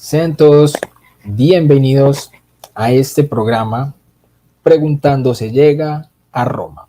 Sean todos bienvenidos a este programa Preguntando se llega a Roma.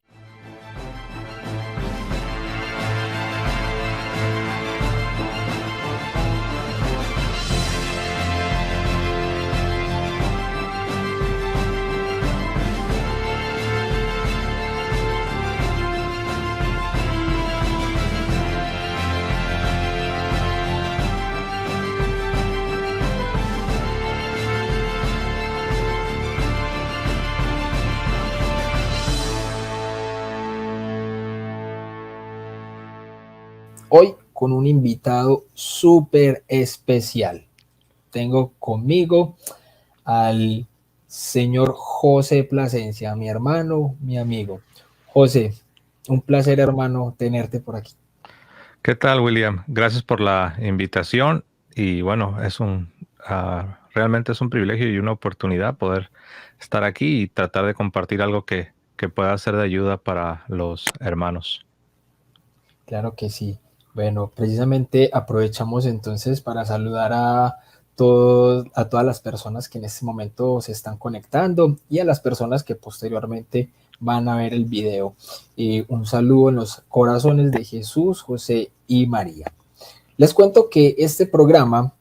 Hoy con un invitado súper especial. Tengo conmigo al señor José Plasencia, mi hermano, mi amigo. José, un placer, hermano, tenerte por aquí. ¿Qué tal, William? Gracias por la invitación y bueno, realmente es un privilegio y una oportunidad poder estar aquí y tratar de compartir algo que pueda ser de ayuda para los hermanos. Claro que sí. Bueno, precisamente aprovechamos entonces para saludar a todas las personas que en este momento se están conectando y a las personas que posteriormente van a ver el video. Un saludo en los corazones de Jesús, José y María. Les cuento que este programa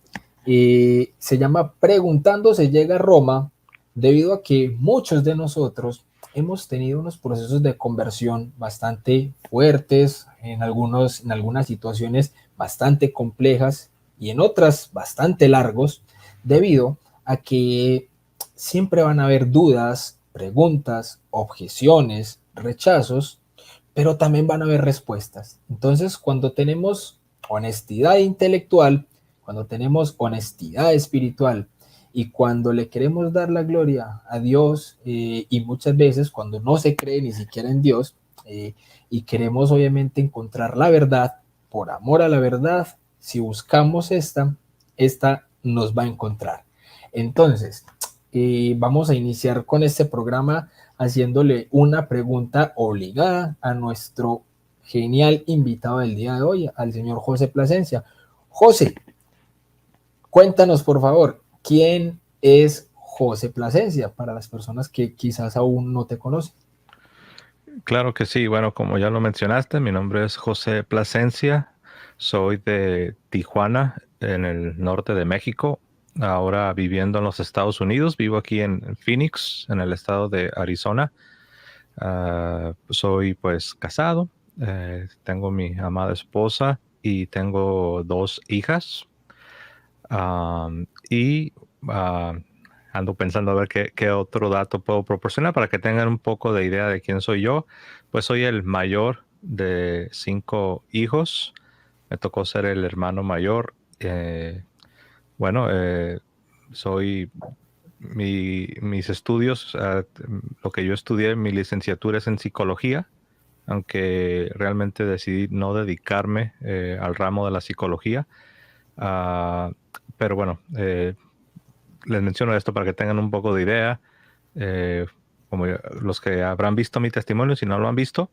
se llama Preguntando se llega a Roma, debido a que muchos de nosotros hemos tenido unos procesos de conversión bastante fuertes, en algunas situaciones bastante complejas y en otras bastante largos, debido a que siempre van a haber dudas, preguntas, objeciones, rechazos, pero también van a haber respuestas. Entonces, cuando tenemos honestidad intelectual, cuando tenemos honestidad espiritual y cuando le queremos dar la gloria a Dios, y muchas veces cuando no se cree ni siquiera en Dios, y queremos obviamente encontrar la verdad, por amor a la verdad, si buscamos esta nos va a encontrar. Entonces, vamos a iniciar con este programa haciéndole una pregunta obligada a nuestro genial invitado del día de hoy, al señor José Plasencia. José, cuéntanos por favor, ¿quién es José Plasencia para las personas que quizás aún no te conocen? Claro que sí. Bueno, como ya lo mencionaste, mi nombre es José Plasencia. Soy de Tijuana, en el norte de México. Ahora viviendo en los Estados Unidos. Vivo aquí en Phoenix, en el estado de Arizona. Soy pues casado. Tengo mi amada esposa y tengo 2 hijas. Y ando pensando a ver qué otro dato puedo proporcionar para que tengan un poco de idea de quién soy yo. Pues soy el mayor de 5 hijos. Me tocó ser el hermano mayor. Bueno, soy mis estudios, lo que yo estudié, mi licenciatura es en psicología, aunque realmente decidí no dedicarme al ramo de la psicología. Pero bueno, les menciono esto para que tengan un poco de idea. Como los que habrán visto mi testimonio, si no lo han visto,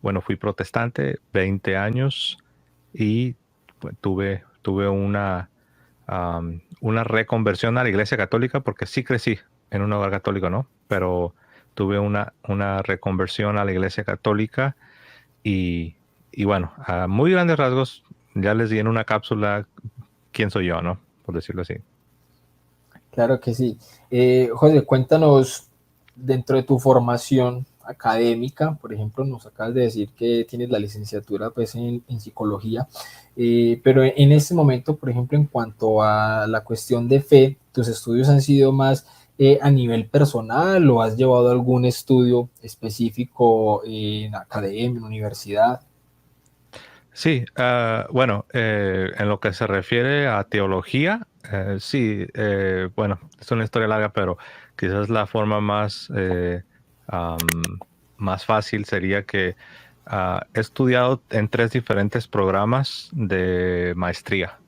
bueno, fui protestante 20 años y pues, tuve una reconversión a la Iglesia Católica, porque sí crecí en un hogar católico, ¿no? Pero tuve una reconversión a la Iglesia Católica y bueno, a muy grandes rasgos, ya les di en una cápsula quién soy yo, ¿no? Por decirlo así. Claro que sí. José, cuéntanos, dentro de tu formación académica, por ejemplo, nos acabas de decir que tienes la licenciatura pues, en psicología, pero en este momento, por ejemplo, en cuanto a la cuestión de fe, ¿tus estudios han sido más a nivel personal o has llevado algún estudio específico en academia, en universidad? Sí, bueno, en lo que se refiere a teología, sí, bueno, es una historia larga, pero quizás la forma más fácil sería que he estudiado en 3 diferentes programas de maestría.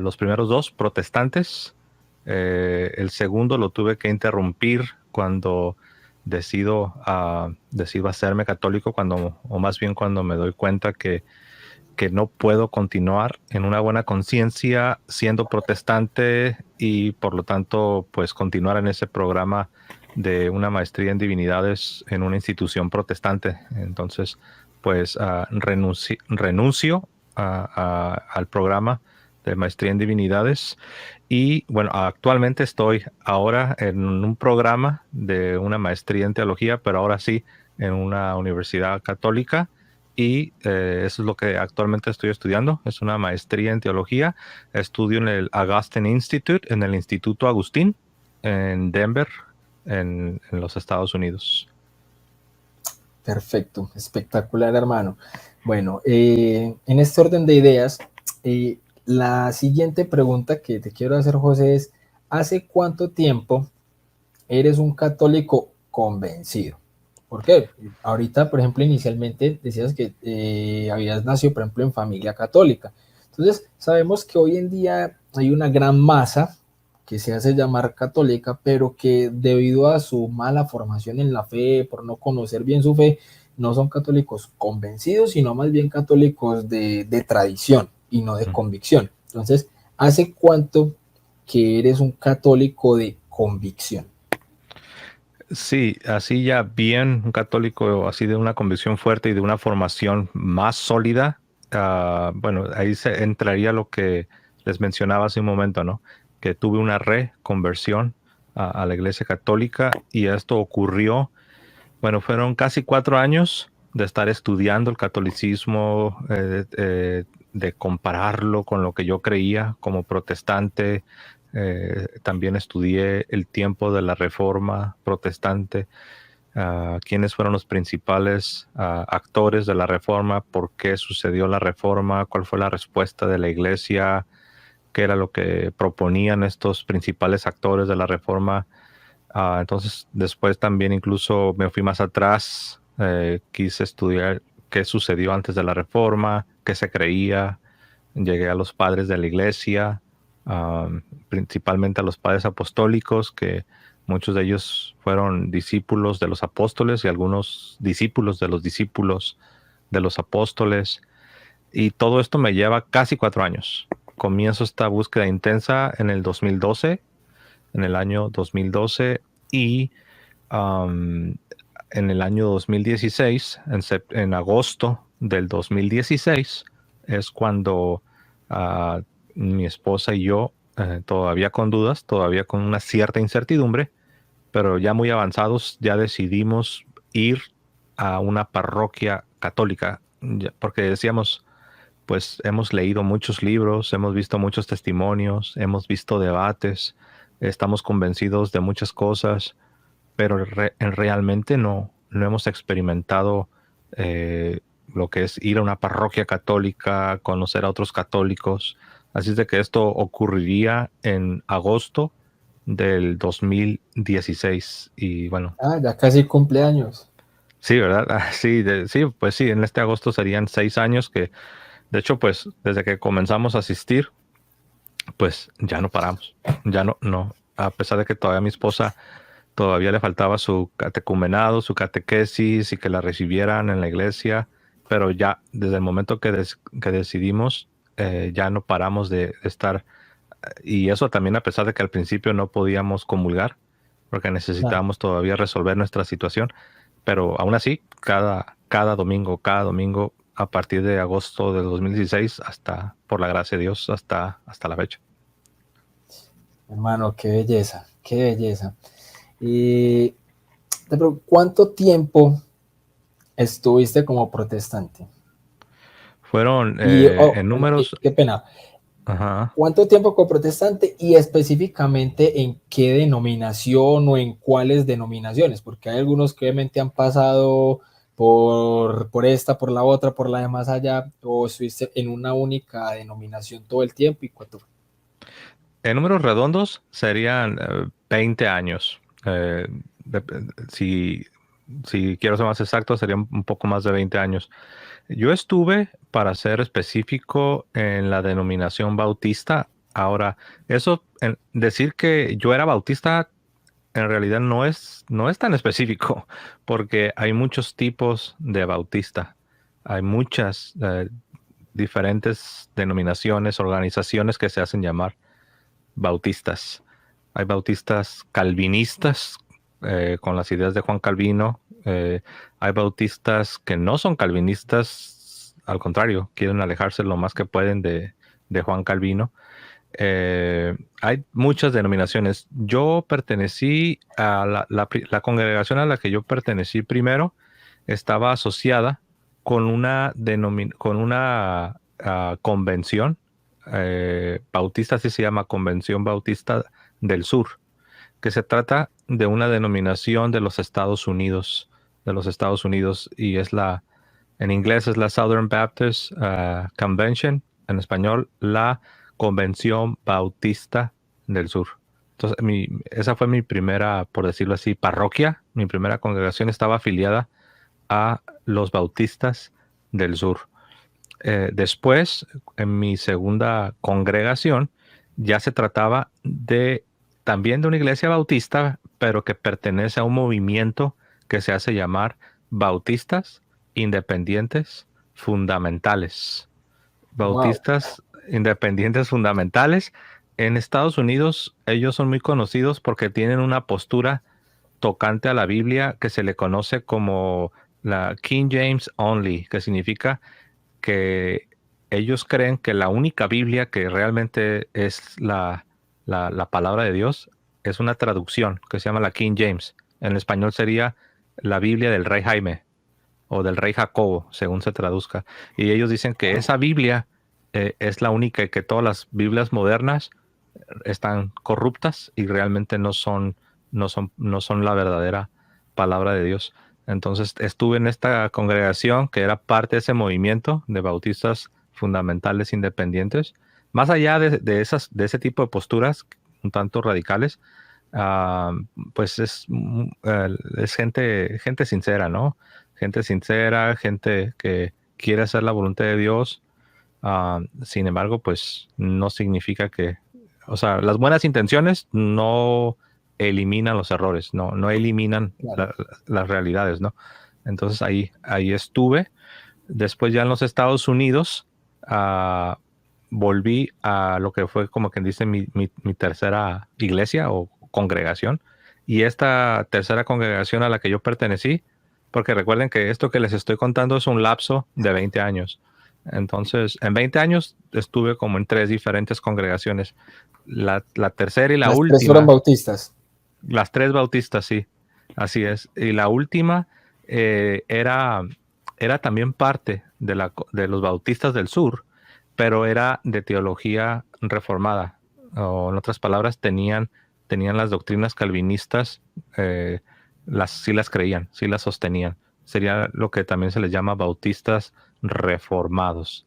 Los primeros 2, protestantes. El segundo lo tuve que interrumpir cuando decido hacerme católico, o más bien cuando me doy cuenta que que no puedo continuar en una buena conciencia siendo protestante y por lo tanto pues continuar en ese programa de una maestría en divinidades en una institución protestante. Entonces pues renuncio al programa de maestría en divinidades y bueno, actualmente estoy ahora en un programa de una maestría en teología, pero ahora sí en una universidad católica y eso es lo que actualmente estoy estudiando. Es una maestría en teología. Estudio en el Augustine Institute, en el Instituto Agustín, en Denver, en los Estados Unidos. Perfecto, espectacular, hermano. Bueno, en este orden de ideas, la siguiente pregunta que te quiero hacer, José, es, ¿hace cuánto tiempo eres un católico convencido? ¿Por qué? Ahorita, por ejemplo, inicialmente decías que habías nacido, por ejemplo, en familia católica. Entonces, sabemos que hoy en día hay una gran masa que se hace llamar católica, pero que debido a su mala formación en la fe, por no conocer bien su fe, no son católicos convencidos, sino más bien católicos de tradición y no de convicción. Entonces, ¿hace cuánto que eres un católico de convicción? Sí, así ya bien un católico, así de una convicción fuerte y de una formación más sólida. Bueno, ahí se entraría lo que les mencionaba hace un momento, ¿no? Que tuve una reconversión a la Iglesia Católica y esto ocurrió, bueno, fueron casi 4 años de estar estudiando el catolicismo, de compararlo con lo que yo creía como protestante. También estudié el tiempo de la Reforma protestante, quiénes fueron los principales actores de la Reforma, por qué sucedió la Reforma, cuál fue la respuesta de la Iglesia, qué era lo que proponían estos principales actores de la Reforma. Entonces, después también incluso me fui más atrás, quise estudiar qué sucedió antes de la Reforma, qué se creía. Llegué a los padres de la iglesia, principalmente a los padres apostólicos, que muchos de ellos fueron discípulos de los apóstoles y algunos discípulos de los apóstoles. Y todo esto me lleva casi 4 años. Comienzo esta búsqueda intensa en el 2012, en el año 2012 y um, en el año 2016, en agosto del 2016, es cuando mi esposa y yo, todavía con dudas, todavía con una cierta incertidumbre, pero ya muy avanzados, ya decidimos ir a una parroquia católica, porque decíamos, pues hemos leído muchos libros, hemos visto muchos testimonios, hemos visto debates, estamos convencidos de muchas cosas, pero realmente no hemos experimentado eh, lo que es ir a una parroquia católica, conocer a otros católicos. Así es de que esto ocurriría en agosto del 2016. Y bueno, Ah, ya casi cumpleaños. sí, ¿verdad? Sí, sí, pues sí, en este agosto serían 6 años que, de hecho, pues desde que comenzamos a asistir, pues ya no paramos. Ya no, a pesar de que todavía mi esposa todavía le faltaba su catecumenado, su catequesis y que la recibieran en la iglesia, pero ya desde el momento que decidimos, ya no paramos de estar. Y eso también a pesar de que al principio no podíamos comulgar, porque Claro. necesitábamos todavía resolver nuestra situación, pero aún así, cada domingo, a partir de agosto de 2016 hasta, por la gracia de Dios, hasta la fecha. Hermano, qué belleza, qué belleza. Y, pero, ¿cuánto tiempo estuviste como protestante? Fueron Y, en bueno, números, qué pena. ajá. ¿Cuánto tiempo como protestante y específicamente en qué denominación o en cuáles denominaciones? Porque hay algunos que obviamente han pasado por esta, por la otra, por la de más allá, o estuviste en una única denominación todo el tiempo y cuánto fue. En números redondos serían 20 años. De- si, si quiero ser más exacto, serían un poco más de 20 años. Yo estuve, para ser específico, en la denominación bautista. Ahora, decir que yo era bautista en realidad no es tan específico, porque hay muchos tipos de bautista. Hay muchas. diferentes denominaciones, organizaciones que se hacen llamar bautistas. Hay bautistas calvinistas con las ideas de Juan Calvino. Hay bautistas que no son calvinistas, al contrario, quieren alejarse lo más que pueden de Juan Calvino. Hay muchas denominaciones. Yo pertenecí a la congregación a la que yo pertenecí primero, estaba asociada con una convención bautista, así se llama, Convención Bautista del Sur, que se trata de una denominación de los Estados Unidos, y en inglés es la Southern Baptist Convention, en español la Convención Bautista del Sur. Entonces, esa fue mi primera, por decirlo así, parroquia. Mi primera congregación estaba afiliada a los Bautistas del Sur. Después, en mi segunda congregación, ya se trataba también de una iglesia bautista, pero que pertenece a un movimiento que se hace llamar Bautistas Independientes Fundamentales. Wow. Bautistas Independientes Fundamentales. En Estados Unidos, ellos son muy conocidos porque tienen una postura tocante a la Biblia que se le conoce como la King James Only, que significa que ellos creen que la única Biblia que realmente es la palabra de Dios es una traducción que se llama la King James. En español sería la Biblia del Rey Jaime o del Rey Jacobo, según se traduzca. Y ellos dicen que esa Biblia es la única y que todas las Biblias modernas están corruptas y realmente no son la verdadera palabra de Dios. Entonces estuve en esta congregación que era parte de ese movimiento de bautistas fundamentales independientes. Más allá de ese tipo de posturas un tanto radicales, ah, pues es gente sincera, ¿no? Gente sincera, gente que quiere hacer la voluntad de Dios. Sin embargo, pues no significa o sea, las buenas intenciones no eliminan los errores, no eliminan Claro. las realidades, ¿no? Entonces ahí estuve. Después ya en los Estados Unidos volví a lo que fue como quien dice mi tercera iglesia o congregación. Y esta tercera congregación a la que yo pertenecí, porque recuerden que esto que les estoy contando es un lapso de 20 años. Entonces, en 20 años estuve como en 3 diferentes congregaciones. La tercera y la Las tres fueron última, bautistas. las 3 bautistas, sí, así es. Y la última era también parte de los bautistas del sur, pero era de teología reformada. O en otras palabras, tenían las doctrinas calvinistas, sí las creían, sí las sostenían. Sería lo que también se les llama bautistas reformados.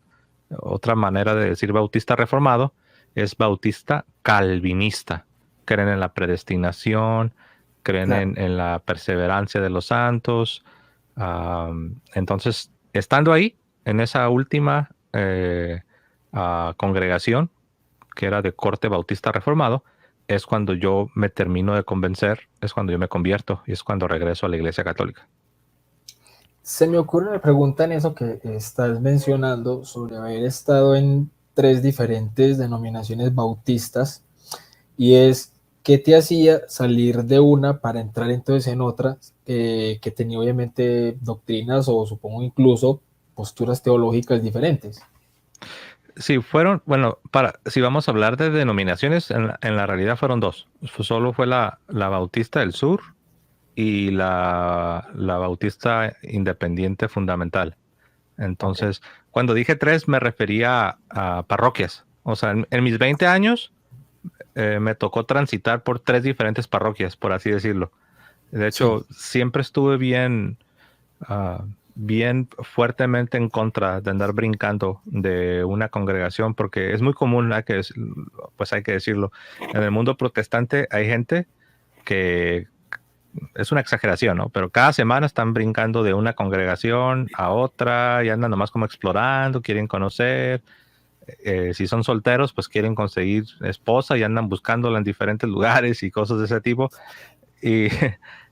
Otra manera de decir bautista reformado es bautista calvinista. Creen en la predestinación, creen Claro. en la perseverancia de los santos. Entonces, estando ahí, en esa última congregación, que era de corte bautista reformado, es cuando yo me termino de convencer, es cuando yo me convierto y es cuando regreso a la Iglesia Católica. Se me ocurre una pregunta en eso que estás mencionando sobre haber estado en tres diferentes denominaciones bautistas y es, ¿qué te hacía salir de una para entrar entonces en otra que tenía obviamente doctrinas o supongo incluso posturas teológicas diferentes? Sí, bueno, si vamos a hablar de denominaciones, en la realidad fueron dos. Solo fue la Bautista del Sur y la Bautista Independiente Fundamental. Ok, Entonces, cuando dije 3, me refería a parroquias. O sea, en mis 20 años me tocó transitar por 3 diferentes parroquias, por así decirlo. De sí, hecho, siempre estuve bien fuertemente en contra de andar brincando de una congregación, porque es muy común, pues hay que decirlo. En el mundo protestante hay gente que es una exageración, ¿no? Pero cada semana están brincando de una congregación a otra y andan nomás como explorando, quieren conocer. Si son solteros, pues quieren conseguir esposa y andan buscándola en diferentes lugares y cosas de ese tipo. Y,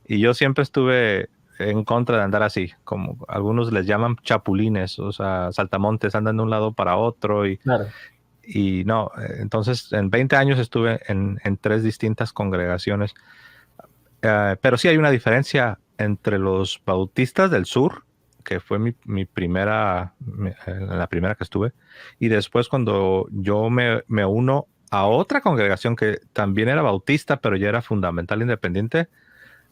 y yo siempre estuve en contra de andar así, como algunos les llaman chapulines, o sea, saltamontes, andan de un lado para otro Claro. y no. Entonces, en 20 años estuve en 3 distintas congregaciones. Pero sí hay una diferencia entre los bautistas del sur, que fue mi primera, la primera que estuve, y después cuando yo me uno a otra congregación que también era bautista, pero ya era fundamental independiente.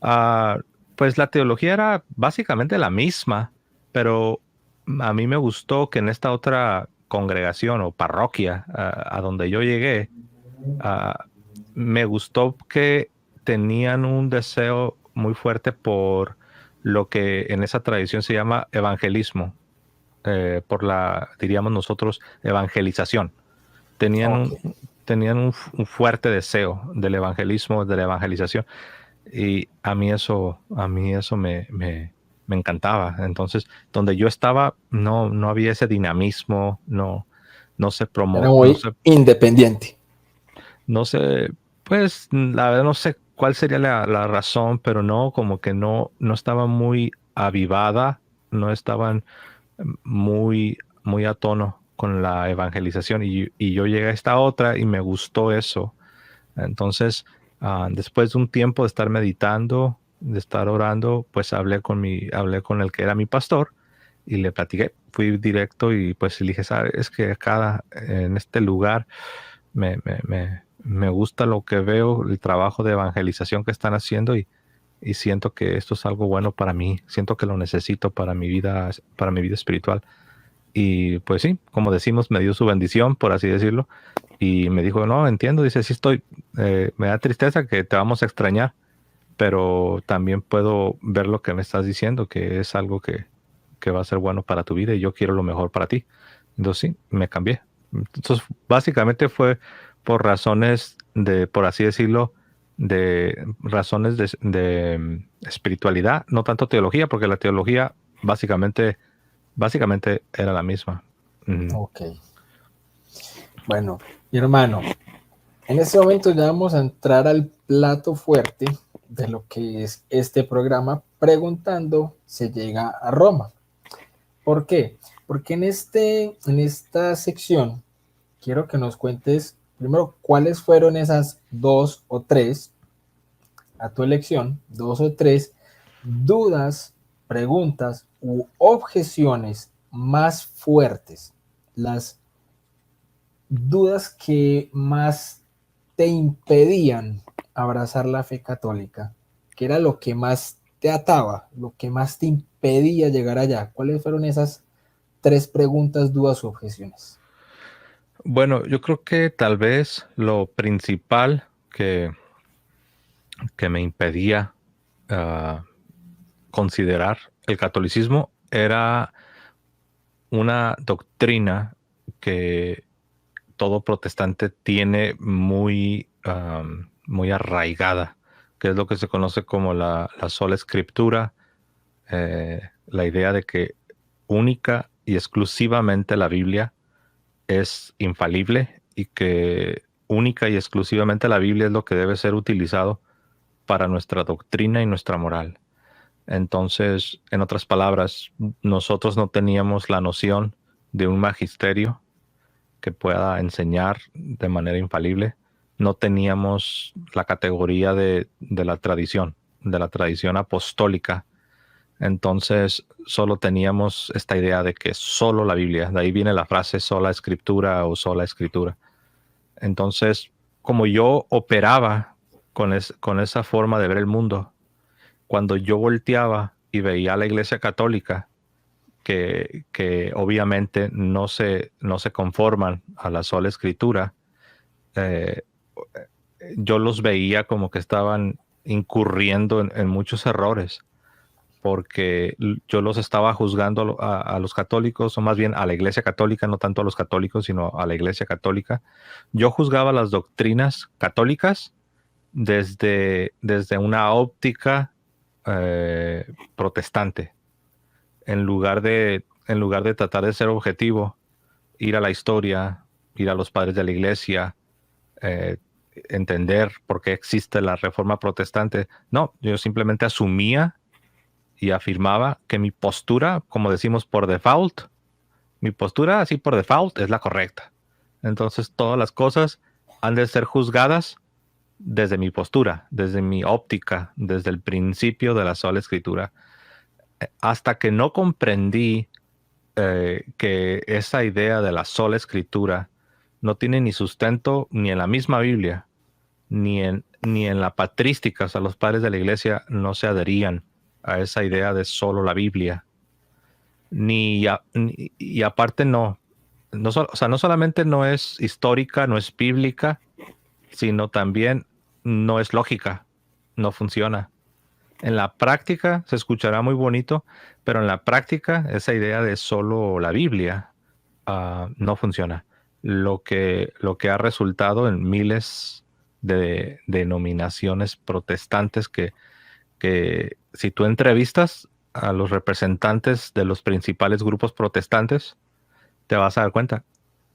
Ah, pues la teología era básicamente la misma, pero a mí me gustó que en esta otra congregación o parroquia a donde yo llegué, ah, me gustó que tenían un deseo muy fuerte por lo que en esa tradición se llama evangelismo, por diríamos nosotros, evangelización. Tenían Ok. un fuerte deseo del evangelismo, de la evangelización. Y a mí eso me encantaba. Entonces, donde yo estaba, no había ese dinamismo, no se Era promo, muy independiente. no sé, pues la verdad no sé cuál sería la razón, pero no, como que no estaba muy avivada, no estaban muy a tono con la evangelización y yo llegué a esta otra y me gustó eso. Entonces, después de un tiempo de estar meditando, de estar orando, pues hablé con el que era mi pastor y le platiqué. Fui directo y pues le dije, sabes, es que acá en este lugar me gusta lo que veo, el trabajo de evangelización que están haciendo y siento que esto es algo bueno para mí. Siento que lo necesito para mi vida espiritual. Y pues sí, como decimos, me dio su bendición, por así decirlo, y me dijo, no, entiendo, dice, sí estoy, me da tristeza que te vamos a extrañar, pero también puedo ver lo que me estás diciendo, que es algo que va a ser bueno para tu vida y yo quiero lo mejor para ti. Entonces sí, me cambié. Entonces, básicamente fue por razones por así decirlo, de razones de espiritualidad, no tanto teología, porque la teología básicamente era la misma. Ujú. Ok. Bueno, mi hermano, en este momento ya vamos a entrar al plato fuerte de lo que es este programa, preguntando se llega a Roma. ¿Por qué? Porque en esta sección quiero que nos cuentes primero cuáles fueron esas dos o tres, a tu elección, dos o tres dudas, preguntas u objeciones más fuertes, las dudas que más te impedían abrazar la fe católica, que era lo que más te ataba, lo que más te impedía llegar allá. ¿Cuáles fueron esas tres preguntas, dudas u objeciones? Bueno, yo creo que tal vez lo principal que me impedía ah, considerar el catolicismo era una doctrina que todo protestante tiene muy arraigada, que es lo que se conoce como la sola escritura, la idea de que única y exclusivamente la Biblia es infalible y que única y exclusivamente la Biblia es lo que debe ser utilizado para nuestra doctrina y nuestra moral. Entonces, en otras palabras, nosotros no teníamos la noción de un magisterio que pueda enseñar de manera infalible. No teníamos la categoría de la tradición apostólica. Entonces, solo teníamos esta idea de que solo la Biblia, de ahí viene la frase sola escritura o sola escritura. Entonces, como yo operaba con esa forma de ver el mundo, cuando yo volteaba y veía a la Iglesia Católica, que obviamente no se conforman a la sola escritura, eh, yo los veía como que estaban incurriendo en muchos errores, porque yo los estaba juzgando a los católicos, o más bien a la Iglesia Católica, no tanto a los católicos, sino a la Iglesia Católica. Yo juzgaba las doctrinas católicas desde una óptica protestante, en lugar de tratar de ser objetivo, ir a la historia, ir a los padres de la iglesia, eh, entender por qué existe la reforma protestante. No, yo simplemente asumía y afirmaba que mi postura, como decimos por default, mi postura así por default es la correcta. Entonces todas las cosas han de ser juzgadas desde mi postura, desde mi óptica, desde el principio de la sola escritura. Hasta que no comprendí que esa idea de la sola escritura no tiene ni sustento ni en la misma Biblia, ni en la patrística. O sea, los padres de la iglesia no se adherían a esa idea de solo la Biblia. Y aparte o sea, no solamente no es histórica, no es bíblica, sino también no es lógica, no funciona. En la práctica se escuchará muy bonito, pero en la práctica esa idea de solo la Biblia no funciona. Lo que ha resultado en miles de denominaciones protestantes que si tú entrevistas a los representantes de los principales grupos protestantes, te vas a dar cuenta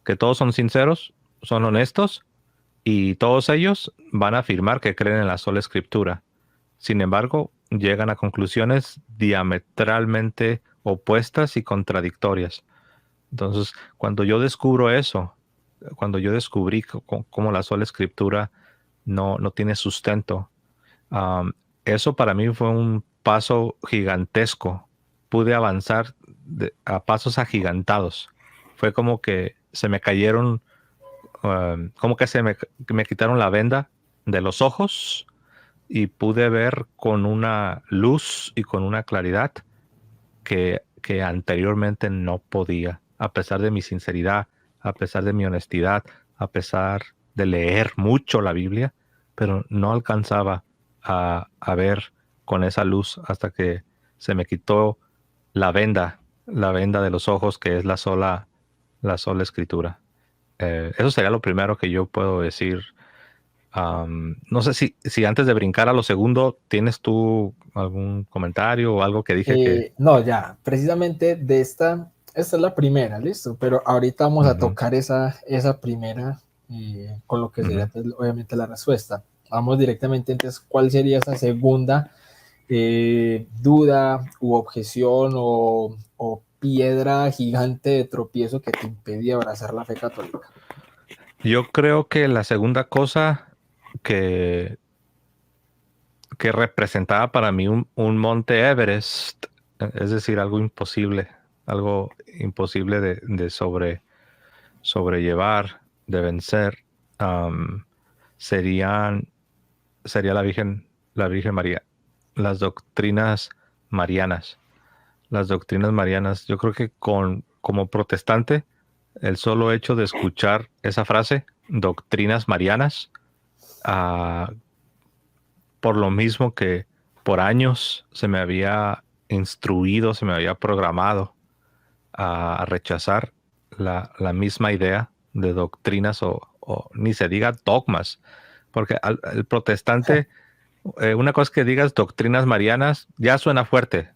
que todos son sinceros, son honestos y todos ellos van a afirmar que creen en la sola escritura. Sin embargo, llegan a conclusiones diametralmente opuestas y contradictorias. Entonces, cuando yo descubro eso, cuando yo descubrí cómo la sola escritura no tiene sustento, um, eso para mí fue un paso gigantesco. Pude avanzar a pasos agigantados. Fue como que se me cayeron, como que me quitaron la venda de los ojos y pude ver con una luz y con una claridad que anteriormente no podía, a pesar de mi sinceridad, a pesar de mi honestidad, a pesar de leer mucho la Biblia, pero no alcanzaba a ver con esa luz hasta que se me quitó la venda de los ojos, que es la sola escritura. Eso sería lo primero que yo puedo decir. No sé si antes de brincar a lo segundo, ¿tienes tú algún comentario o algo que dije que... No, ya, precisamente esta es la primera, listo, pero ahorita vamos a Ujú, tocar esa primera con lo que sería ujú. pues, obviamente la respuesta. Vamos directamente, entonces, ¿cuál sería esa segunda duda u objeción o piedra gigante de tropiezo que te impedía abrazar la fe católica? Yo creo que la segunda cosa que, que representaba para mí un monte Everest, es decir, algo imposible de sobrellevar, de vencer, am, serían, sería la Virgen María, las doctrinas marianas. Las doctrinas marianas, yo creo que como protestante, el solo hecho de escuchar esa frase, doctrinas marianas, ah, por lo mismo que por años se me había instruido, se me había programado a rechazar la misma idea de doctrinas o ni se diga dogmas, porque el protestante, una cosa es que digas doctrinas marianas, ya suena fuerte,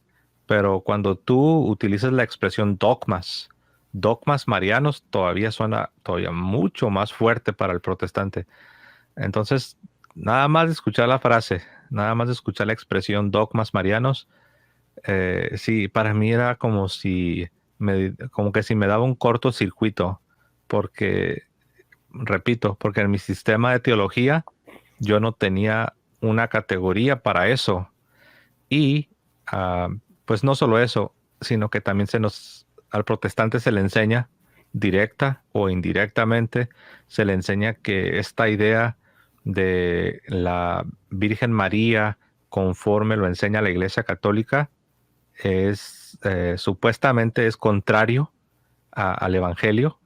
pero cuando tú utilizas la expresión dogmas marianos, todavía suena todavía mucho más fuerte para el protestante. Entonces, nada más de escuchar la frase, nada más de escuchar la expresión dogmas marianos, sí, para mí era como que si me daba un cortocircuito, porque, repito, porque en mi sistema de teología yo no tenía una categoría para eso. Y ah, pues no solo eso, sino que también al protestante se le enseña directa o indirectamente, se le enseña que esta idea de la Virgen María, conforme lo enseña la Iglesia Católica, supuestamente es contrario al Evangelio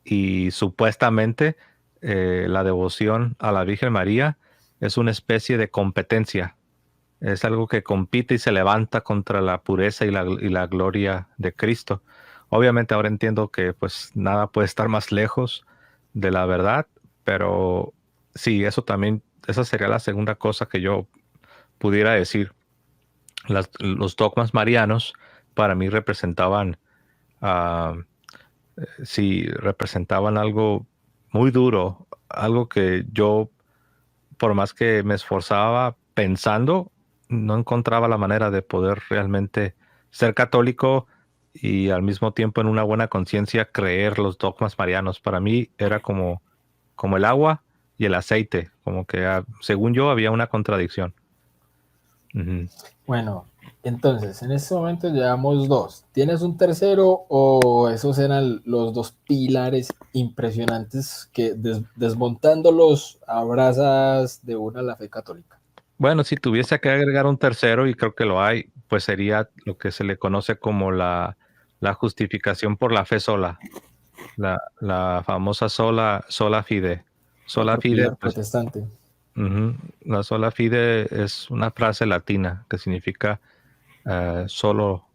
y supuestamente la devoción a la Virgen María es una especie de competencia, es algo que compite y se levanta contra la pureza y la gloria de Cristo. Obviamente ahora entiendo que pues nada puede estar más lejos de la verdad, pero sí, esa sería la segunda cosa que yo pudiera decir. Los dogmas marianos para mí ah, sí, representaban algo muy duro, algo que yo, por más que me esforzaba pensando, no encontraba la manera de poder realmente ser católico y al mismo tiempo en una buena conciencia creer los dogmas marianos. Para mí era como el agua y el aceite, como que según yo había una contradicción. Ujú. Bueno, entonces, en este momento llevamos dos. ¿Tienes un tercero o esos eran los dos pilares impresionantes que desmontándolos abrazas de una la fe católica? Bueno, si tuviese que agregar un tercero, y creo que lo hay, pues sería lo que se le conoce como la justificación por la fe sola, la famosa sola fide. Sola Otro fide, pilar pues, protestante. ujú, la sola fide es una frase latina que significa solo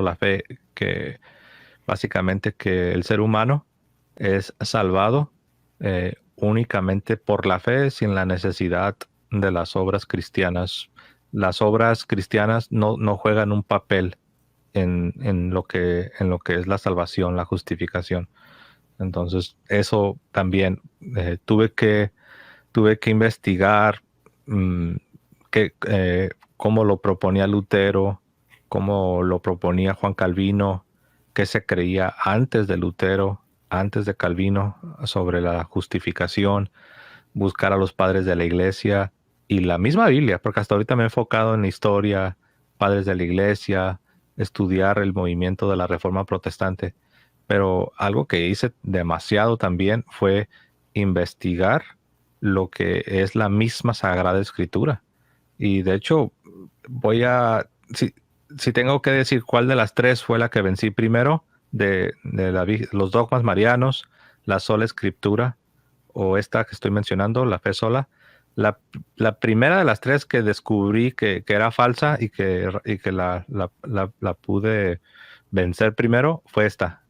la fe, que básicamente que el ser humano es salvado únicamente por la fe, sin la necesidad de las obras cristianas. Las obras cristianas no juegan un papel en lo que es la salvación, la justificación. Entonces, eso también tuve que investigar mm, cómo lo proponía Lutero, cómo lo proponía Juan Calvino, qué se creía antes de Lutero, antes de Calvino, sobre la justificación, buscar a los padres de la iglesia y la misma Biblia, porque hasta ahorita me he enfocado en la historia, padres de la iglesia, estudiar el movimiento de la Reforma Protestante, pero algo que hice demasiado también fue investigar lo que es la misma Sagrada Escritura. Y de hecho, si tengo que decir cuál de las tres fue la que vencí primero, de los dogmas marianos, la sola Escritura, o esta que estoy mencionando, la fe sola, la, la primera de las tres que descubrí que era falsa y que la pude vencer primero fue esta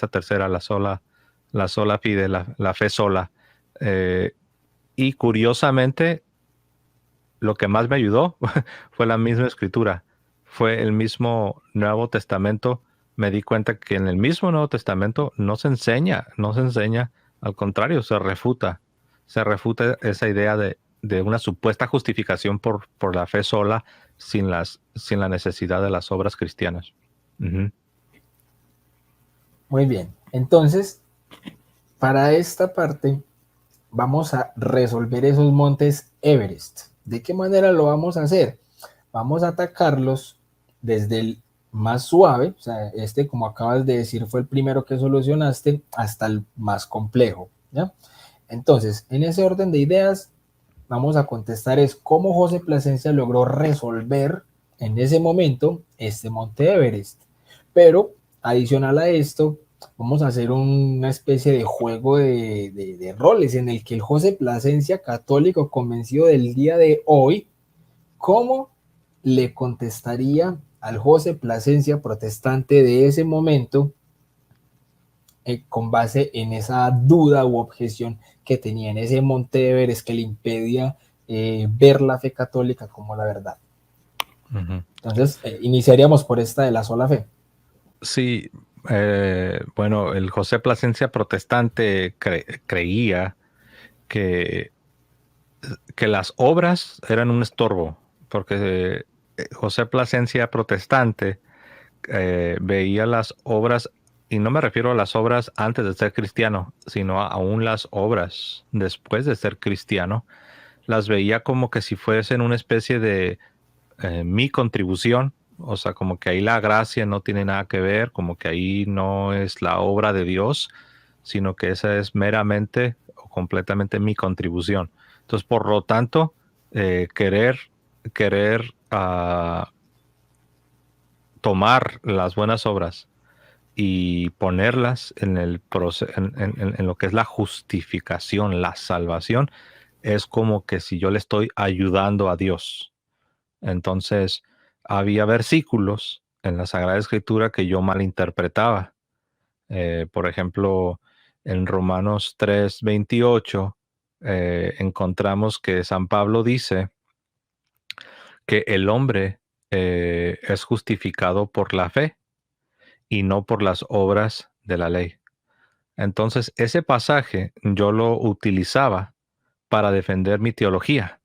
tercera, la sola fide, la fe sola. Eh, y curiosamente, lo que más me ayudó fue la misma escritura, fue el mismo Nuevo Testamento. Me di cuenta que en el mismo Nuevo Testamento no se enseña, al contrario, se refuta esa idea de una supuesta justificación por la fe sola, sin la necesidad de las obras cristianas. Ujú. Muy bien. Entonces, para esta parte vamos a resolver esos montes Everest. ¿De qué manera lo vamos a hacer? Vamos a atacarlos desde el más suave, o sea, este, como acabas de decir, fue el primero que solucionaste, hasta el más complejo, ¿ya? Entonces, en ese orden de ideas, vamos a contestar es cómo José Plasencia logró resolver en ese momento este monte Everest. Pero, adicional a esto, vamos a hacer una especie de juego de roles en el que el José Plasencia católico convencido del día de hoy, ¿cómo le contestaría al José Plasencia protestante de ese momento con base en esa duda u objeción que tenía en ese monte Everest que le impedía ver la fe católica como la verdad? Ujú. Entonces, iniciaríamos por esta de la sola fe. Sí, bueno, el José Plasencia protestante creía que las obras eran un estorbo, porque José Plasencia protestante veía las obras, y no me refiero a las obras antes de ser cristiano, sino aún las obras después de ser cristiano, las veía como que si fuesen una especie de mi contribución, o sea, como que ahí la gracia no tiene nada que ver, como que ahí no es la obra de Dios, sino que esa es meramente o completamente mi contribución. Entonces, por lo tanto, querer tomar las buenas obras y ponerlas en lo que es la justificación, la salvación, es como que si yo le estoy ayudando a Dios. Entonces, había versículos en la Sagrada Escritura que yo malinterpretaba. Por ejemplo, en Romanos 3:28 encontramos que San Pablo dice que el hombre es justificado por la fe y no por las obras de la ley. Entonces, ese pasaje yo lo utilizaba para defender mi teología.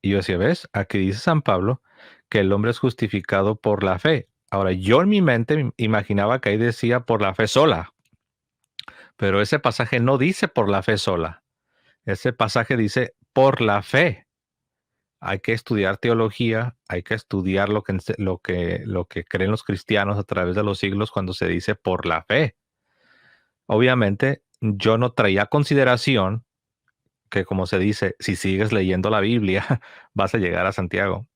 Y yo decía, ¿ves? Aquí dice San Pablo que el hombre es justificado por la fe. Ahora, yo en mi mente imaginaba que ahí decía por la fe sola, pero ese pasaje no dice por la fe sola. Ese pasaje dice por la fe. Hay que estudiar teología, hay que estudiar lo que creen los cristianos a través de los siglos cuando se dice por la fe. Obviamente, yo no traía consideración que, como se dice, si sigues leyendo la Biblia, vas a llegar a Santiago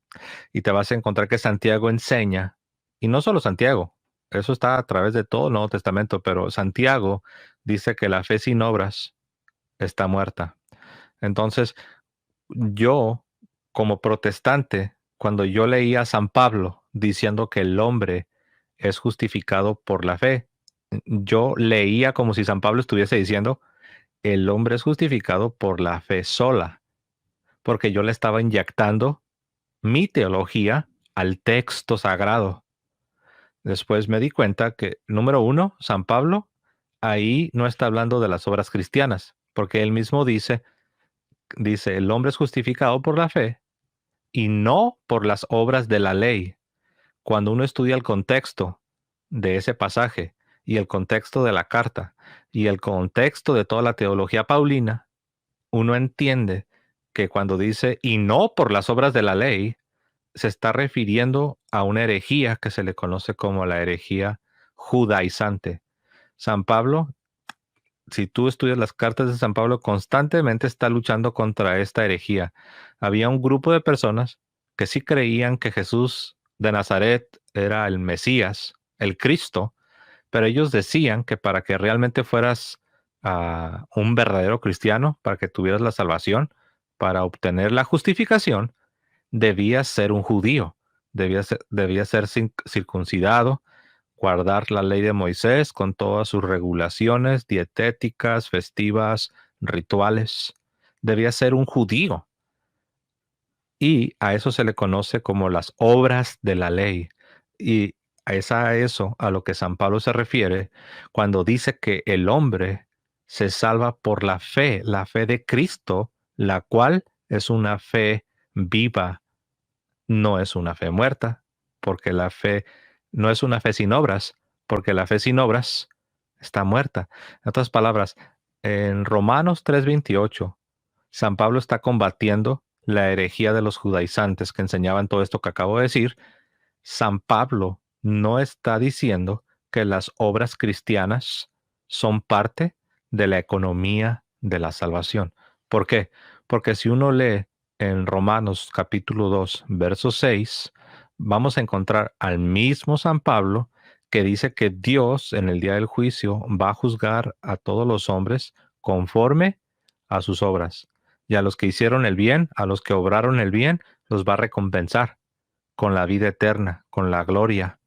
y te vas a encontrar que Santiago enseña, y no solo Santiago, eso está a través de todo el Nuevo Testamento, pero Santiago dice que la fe sin obras está muerta. Entonces, yo, como protestante, cuando yo leía a San Pablo diciendo que el hombre es justificado por la fe, yo leía como si San Pablo estuviese diciendo, el hombre es justificado por la fe sola, porque yo le estaba inyectando mi teología al texto sagrado. Después me di cuenta que, número uno, San Pablo ahí no está hablando de las obras cristianas, porque él mismo dice, el hombre es justificado por la fe y no por las obras de la ley. Cuando uno estudia el contexto de ese pasaje y el contexto de la carta y el contexto de toda la teología paulina, uno entiende que cuando dice y no por las obras de la ley, se está refiriendo a una herejía que se le conoce como la herejía judaizante. San Pablo, si tú estudias las cartas de San Pablo, constantemente está luchando contra esta herejía. Había un grupo de personas que sí creían que Jesús de Nazaret era el Mesías, el Cristo, pero ellos decían que para que realmente fueras un verdadero cristiano, para que tuvieras la salvación, para obtener la justificación, debías ser un judío, debías ser circuncidado, guardar la ley de Moisés con todas sus regulaciones dietéticas, festivas, rituales. Debías ser un judío. Y a eso se le conoce como las obras de la ley. Y es a eso a lo que San Pablo se refiere cuando dice que el hombre se salva por la fe de Cristo, la cual es una fe viva, no es una fe muerta, porque la fe no es una fe sin obras, porque la fe sin obras está muerta. En otras palabras, en Romanos 3:28, San Pablo está combatiendo la herejía de los judaizantes que enseñaban todo esto que acabo de decir. San Pablo no está diciendo que las obras cristianas son parte de la economía de la salvación. ¿Por qué? Porque si uno lee en Romanos capítulo 2, verso 6, vamos a encontrar al mismo San Pablo que dice que Dios en el día del juicio va a juzgar a todos los hombres conforme a sus obras. Y a los que hicieron el bien, a los que obraron el bien, los va a recompensar con la vida eterna, con la gloria.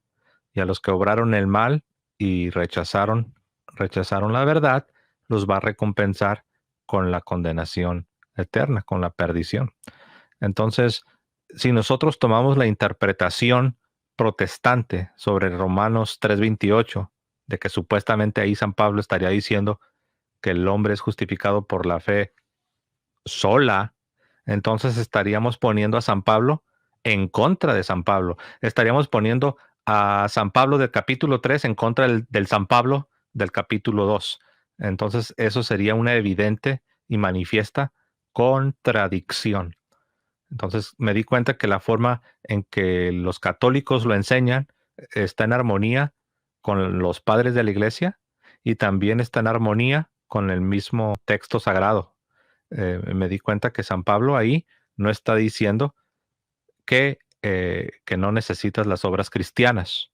Y a los que obraron el mal y rechazaron la verdad, los va a recompensar con la condenación eterna, con la perdición. Entonces, si nosotros tomamos la interpretación protestante sobre Romanos 3:28, de que supuestamente ahí San Pablo estaría diciendo que el hombre es justificado por la fe sola, entonces estaríamos poniendo a San Pablo en contra de San Pablo. Estaríamos poniendo a San Pablo del capítulo 3 en contra del San Pablo del capítulo 2. Entonces eso sería una evidente y manifiesta contradicción. Entonces me di cuenta que la forma en que los católicos lo enseñan está en armonía con los padres de la iglesia y también está en armonía con el mismo texto sagrado. Me di cuenta que San Pablo ahí no está diciendo que no necesitas las obras cristianas.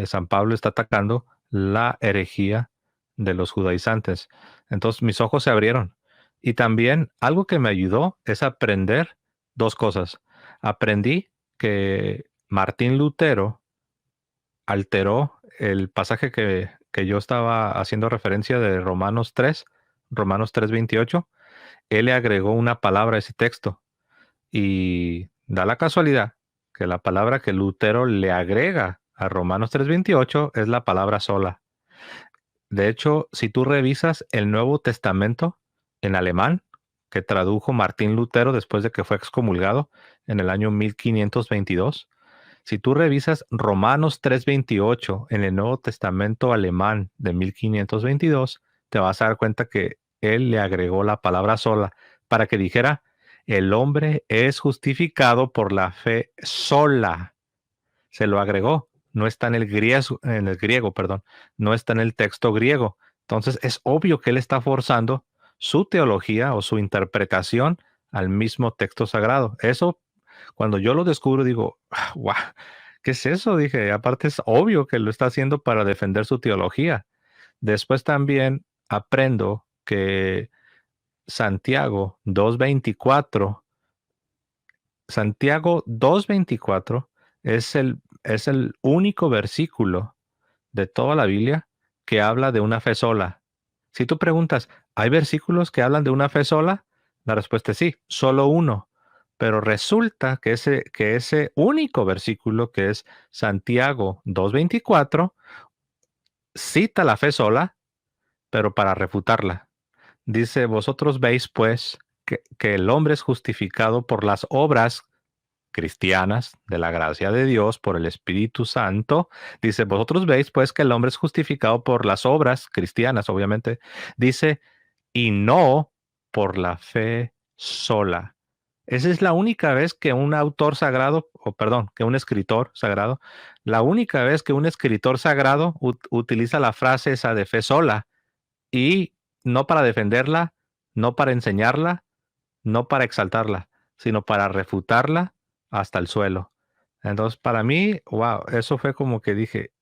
San Pablo está atacando la herejía de los judaizantes. Entonces mis ojos se abrieron. Y también algo que me ayudó es aprender dos cosas. Aprendí que Martín Lutero alteró el pasaje que yo estaba haciendo referencia de Romanos 3:28. Él le agregó una palabra a ese texto y da la casualidad que la palabra que Lutero le agrega a Romanos 3:28 es la palabra sola. De hecho, si tú revisas el Nuevo Testamento en alemán, que tradujo Martín Lutero después de que fue excomulgado en el año 1522. Si tú revisas Romanos 3:28 en el Nuevo Testamento alemán de 1522, te vas a dar cuenta que él le agregó la palabra sola para que dijera, el hombre es justificado por la fe sola. Se lo agregó. No está en el griego, perdón. No está en el texto griego. Entonces es obvio que él está forzando su teología o su interpretación al mismo texto sagrado. Eso, cuando yo lo descubro, digo, wow, ¿qué es eso? Dije, aparte es obvio que lo está haciendo para defender su teología. Después también aprendo que Santiago 2:24 Santiago 2:24 es el único versículo de toda la Biblia que habla de una fe sola. Si tú preguntas, ¿hay versículos que hablan de una fe sola? La respuesta es sí, solo uno. Pero resulta que ese único versículo, que es Santiago 2:24, cita la fe sola, pero para refutarla. Dice, vosotros veis pues que el hombre es justificado por las obras cristianas de la gracia de Dios por el Espíritu Santo. Dice, vosotros veis pues que el hombre es justificado por las obras cristianas, obviamente. Dice, y no por la fe sola. Esa es la única vez que un autor sagrado, o perdón, que un escritor sagrado, la única vez que un escritor sagrado utiliza la frase esa de fe sola, y no para defenderla, no para enseñarla, no para exaltarla, sino para refutarla hasta el suelo. Entonces, para mí, wow, eso fue como que dije,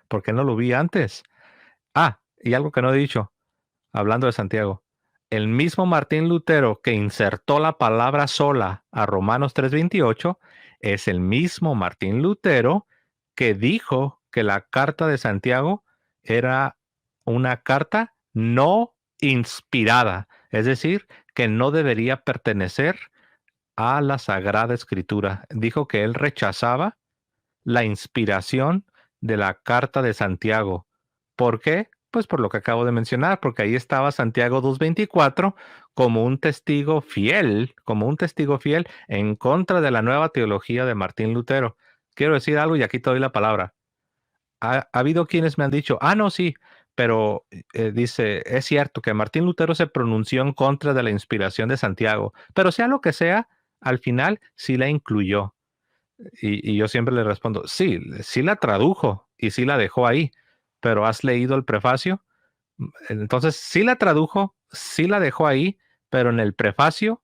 ¿por qué no lo vi antes? Ah, y algo que no he dicho, hablando de Santiago. El mismo Martín Lutero que insertó la palabra sola a Romanos 3:28 es el mismo Martín Lutero que dijo que la carta de Santiago era una carta no inspirada, es decir, que no debería pertenecer a la Sagrada Escritura. Dijo que él rechazaba la inspiración de la carta de Santiago. ¿Por qué? Pues por lo que acabo de mencionar, porque ahí estaba Santiago 2:24 como un testigo fiel en contra de la nueva teología de Martín Lutero. Quiero decir algo y aquí te doy la palabra. Ha habido quienes me han dicho, no, sí, pero dice, es cierto que Martín Lutero se pronunció en contra de la inspiración de Santiago, pero sea lo que sea, al final sí la incluyó. Y yo siempre le respondo, sí, sí la tradujo y sí la dejó ahí, pero ¿has leído el prefacio? Entonces, sí la tradujo, sí la dejó ahí, pero en el prefacio,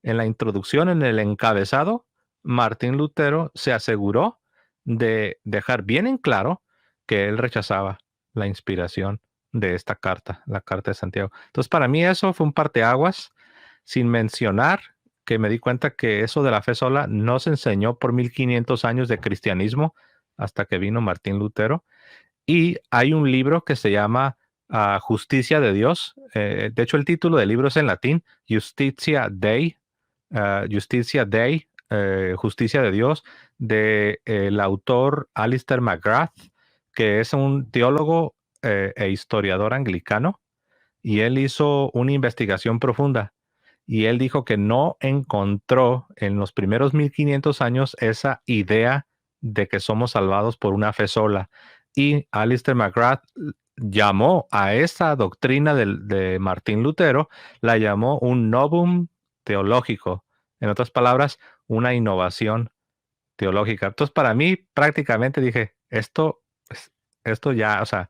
en la introducción, en el encabezado, Martín Lutero se aseguró de dejar bien en claro que él rechazaba la inspiración de esta carta, la carta de Santiago. Entonces, para mí eso fue un parteaguas, sin mencionar que me di cuenta que eso de la fe sola no se enseñó por 1500 años de cristianismo hasta que vino Martín Lutero. Y hay un libro que se llama Justicia de Dios. De hecho, el título del libro es en latín, Justicia Dei, Justicia de Dios, de el autor Alistair McGrath, que es un teólogo e historiador anglicano, y él hizo una investigación profunda. Y él dijo que no encontró en los primeros 1500 años esa idea de que somos salvados por una fe sola. Y Alistair McGrath llamó a esa doctrina de Martín Lutero, la llamó un novum teológico. En otras palabras, una innovación teológica. Entonces, para mí, prácticamente dije, esto ya, o sea,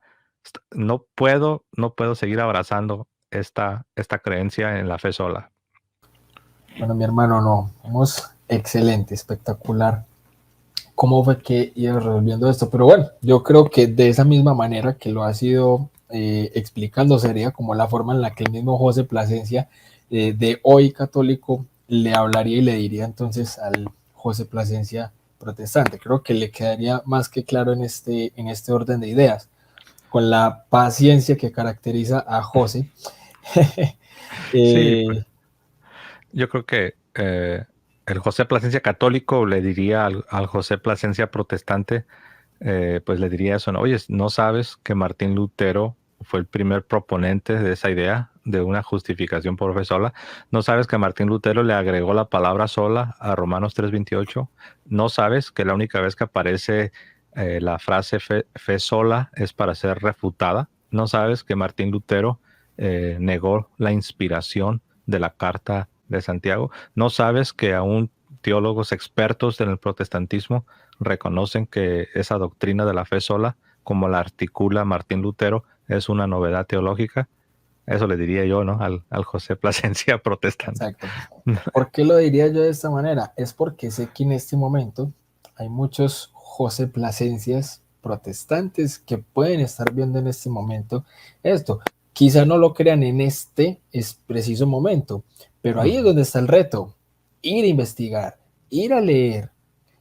no puedo seguir abrazando esta creencia en la fe sola. Bueno, mi hermano, no, vamos, excelente, espectacular. ¿Cómo fue que ibas resolviendo esto? Pero bueno, yo creo que de esa misma manera que lo has ido explicando, sería como la forma en la que el mismo José Plasencia de hoy católico le hablaría y le diría entonces al José Plasencia protestante. Creo que le quedaría más que claro en este orden de ideas, con la paciencia que caracteriza a José. Sí, pues eh, yo creo que el José Plasencia católico le diría al José Plasencia protestante, pues le diría eso, ¿no? Oye, ¿no sabes que Martín Lutero fue el primer proponente de esa idea? de una justificación por fe sola. ¿No sabes que Martín Lutero le agregó la palabra sola a Romanos 3:28? ¿No sabes que la única vez que aparece la frase fe sola es para ser refutada? ¿No sabes que Martín Lutero negó la inspiración de la carta de Santiago? ¿No sabes que aún teólogos expertos en el protestantismo reconocen que esa doctrina de la fe sola, como la articula Martín Lutero, es una novedad teológica? Eso le diría yo, ¿no? Al José Plasencia protestante. Exacto. ¿Por qué lo diría yo de esta manera? Es porque sé que en este momento hay muchos José Plasencias protestantes que pueden estar viendo en este momento esto. Quizá no lo crean en este es preciso momento, pero ahí es donde está el reto. Ir a investigar, ir a leer,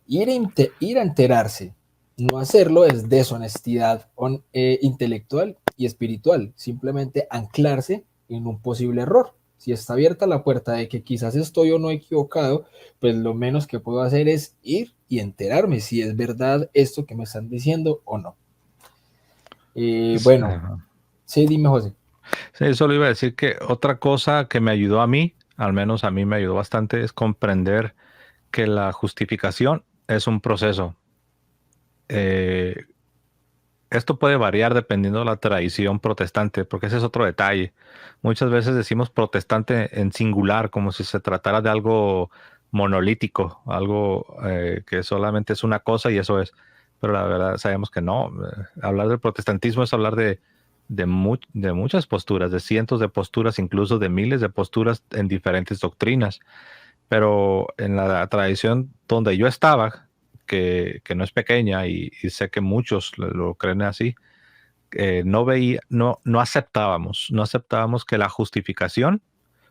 ir a enterarse. No hacerlo es deshonestidad intelectual y espiritual. Simplemente anclarse en un posible error. Si está abierta la puerta de que quizás estoy o no equivocado, pues lo menos que puedo hacer es ir y enterarme si es verdad esto que me están diciendo o no. Bueno, sí, dime, José. Sí, solo iba a decir que otra cosa que me ayudó a mí, al menos a mí me ayudó bastante, es comprender que la justificación es un proceso. Eh, Esto puede variar dependiendo de la tradición protestante, porque ese es otro detalle. Muchas veces decimos protestante en singular, como si se tratara de algo monolítico, algo que solamente es una cosa y eso es. Pero la verdad sabemos que no. Hablar del protestantismo es hablar de muchas posturas, de cientos de posturas, incluso de miles de posturas en diferentes doctrinas. Pero en la tradición donde yo estaba, que no es pequeña y sé que muchos lo creen así, no aceptábamos que la justificación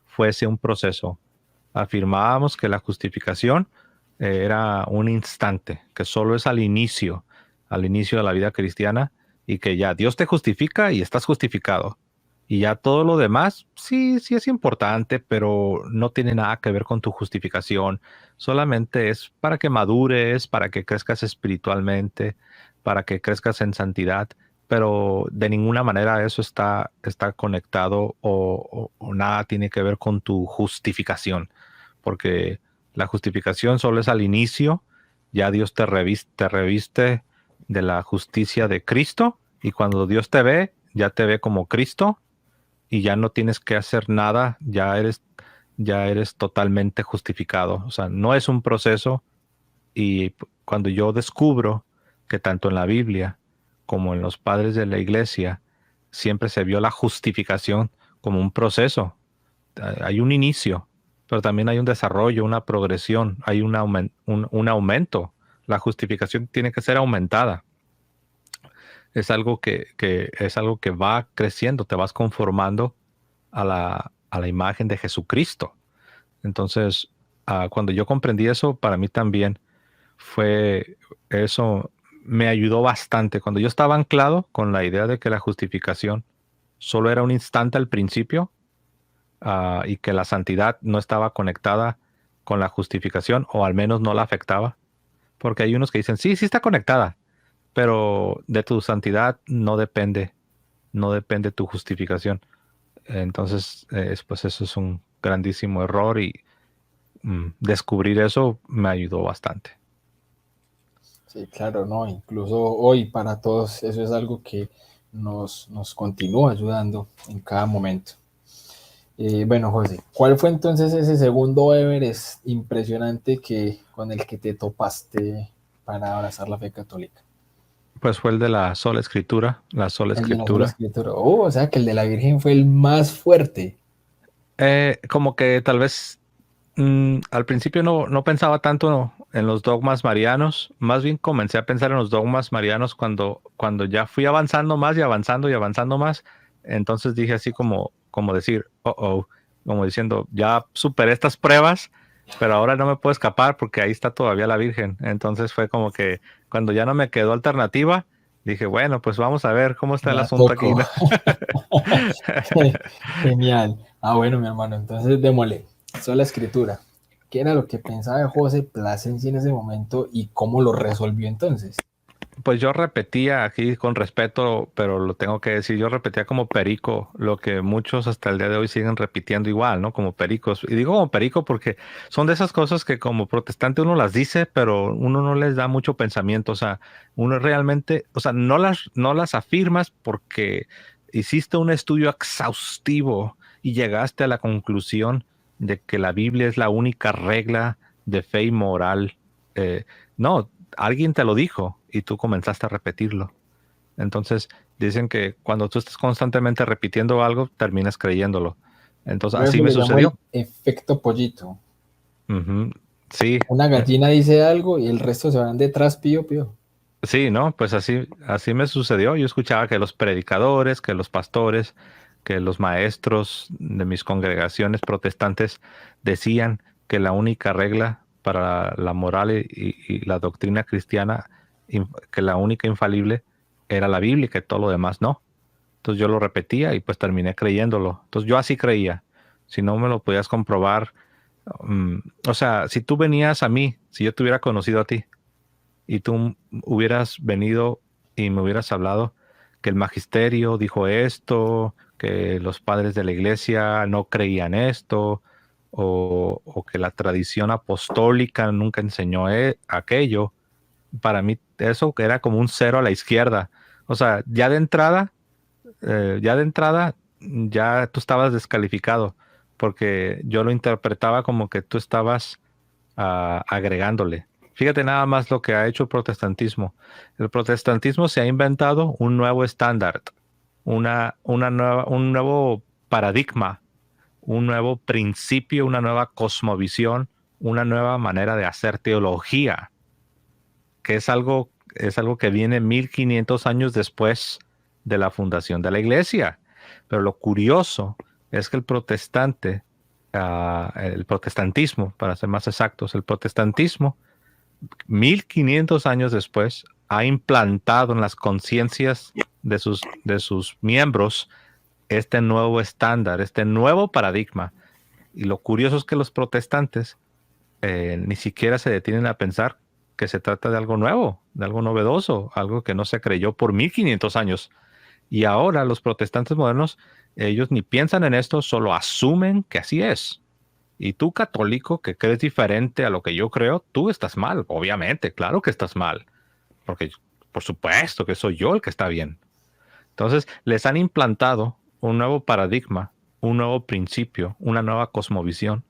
fuese un proceso. Afirmábamos que la justificación era un instante, que solo es al inicio de la vida cristiana, y que ya Dios te justifica y estás justificado. Y ya todo lo demás, sí, sí es importante, pero no tiene nada que ver con tu justificación. Solamente es para que madures, para que crezcas espiritualmente, para que crezcas en santidad, pero de ninguna manera eso está conectado o nada tiene que ver con tu justificación, porque la justificación solo es al inicio. Ya Dios te reviste de la justicia de Cristo, y cuando Dios te ve, ya te ve como Cristo y ya no tienes que hacer nada, ya eres totalmente justificado. O sea, no es un proceso. Y cuando yo descubro que tanto en la Biblia como en los padres de la iglesia siempre se vio la justificación como un proceso, hay un inicio, pero también hay un desarrollo, una progresión, hay un aumento. La justificación tiene que ser aumentada. Es algo es algo que va creciendo, te vas conformando a la imagen de Jesucristo. Entonces, cuando yo comprendí eso, para mí también fue eso, me ayudó bastante. Cuando yo estaba anclado con la idea de que la justificación solo era un instante al principio, y que la santidad no estaba conectada con la justificación, o al menos no la afectaba, porque hay unos que dicen, sí, sí está conectada, pero de tu santidad no depende tu justificación. Entonces, pues eso es un grandísimo error, y descubrir eso me ayudó bastante. Sí, claro, no, incluso hoy para todos eso es algo que nos continúa ayudando en cada momento. Bueno, José, ¿cuál fue entonces ese segundo Everest impresionante con el que te topaste para abrazar la fe católica? Pues fue el de la sola escritura, la sola El de la sola escritura. escritura. Oh, o sea que el de la Virgen fue el más fuerte. Como que tal vez al principio no pensaba tanto en los dogmas marianos, más bien comencé a pensar en los dogmas marianos cuando ya fui avanzando más y avanzando y avanzando más. Entonces dije así como decir, como diciendo, ya superé estas pruebas, pero ahora no me puedo escapar porque ahí está todavía la Virgen. Entonces fue como que cuando ya no me quedó alternativa, dije, bueno, pues vamos a ver cómo está el La asunto aquí, tocó. ¿no? Genial. Ah, bueno, mi hermano, entonces démosle. Sola escritura. ¿Qué era lo que pensaba de José Plasencia en ese momento y cómo lo resolvió entonces? Pues yo repetía aquí con respeto, pero lo tengo que decir, yo repetía como perico lo que muchos hasta el día de hoy siguen repitiendo igual, ¿no? Como pericos. Y digo como perico porque son de esas cosas que como protestante uno las dice, pero uno no les da mucho pensamiento. O sea, uno realmente, o sea, no las afirmas porque hiciste un estudio exhaustivo y llegaste a la conclusión de que la Biblia es la única regla de fe y moral. No, alguien te lo dijo y tú comenzaste a repetirlo. Entonces, dicen que cuando tú estás constantemente repitiendo algo, terminas creyéndolo. Entonces, Yo a así eso me le llamo el sucedió. efecto pollito. Ujú. Sí, Una gallina dice algo y el resto se van detrás, pío, pío. sí, ¿no? Pues así me sucedió. Yo escuchaba que los predicadores, que los pastores, que los maestros de mis congregaciones protestantes decían que la única regla para la moral y la doctrina cristiana, que la única infalible era la Biblia y que todo lo demás no. Entonces yo lo repetía y pues terminé creyéndolo. Entonces yo así creía. Si no me lo podías comprobar, o sea, si tú venías a mí, si yo te hubiera conocido a ti y tú hubieras venido y me hubieras hablado que el magisterio dijo esto, que los padres de la iglesia no creían esto, o que la tradición apostólica nunca enseñó aquello, para mí eso era como un cero a la izquierda. O sea, ya tú estabas descalificado, porque yo lo interpretaba como que tú estabas agregándole. Fíjate nada más lo que ha hecho el protestantismo. El protestantismo se ha inventado un nuevo estándar, un nuevo paradigma, un nuevo principio, una nueva cosmovisión, una nueva manera de hacer teología, que es algo que viene 1500 años después de la fundación de la iglesia. Pero lo curioso es que el protestantismo, para ser más exactos, el protestantismo, 1500 años después, ha implantado en las conciencias de sus miembros este nuevo estándar, este nuevo paradigma. Y lo curioso es que los protestantes ni siquiera se detienen a pensar que se trata de algo nuevo, de algo novedoso, algo que no se creyó por 1500 años. Y ahora los protestantes modernos, ellos ni piensan en esto, solo asumen que así es. Y tú, católico, que crees diferente a lo que yo creo, tú estás mal, obviamente, claro que estás mal, porque por supuesto que soy yo el que está bien. Entonces, les han implantado un nuevo paradigma, un nuevo principio, una nueva cosmovisión,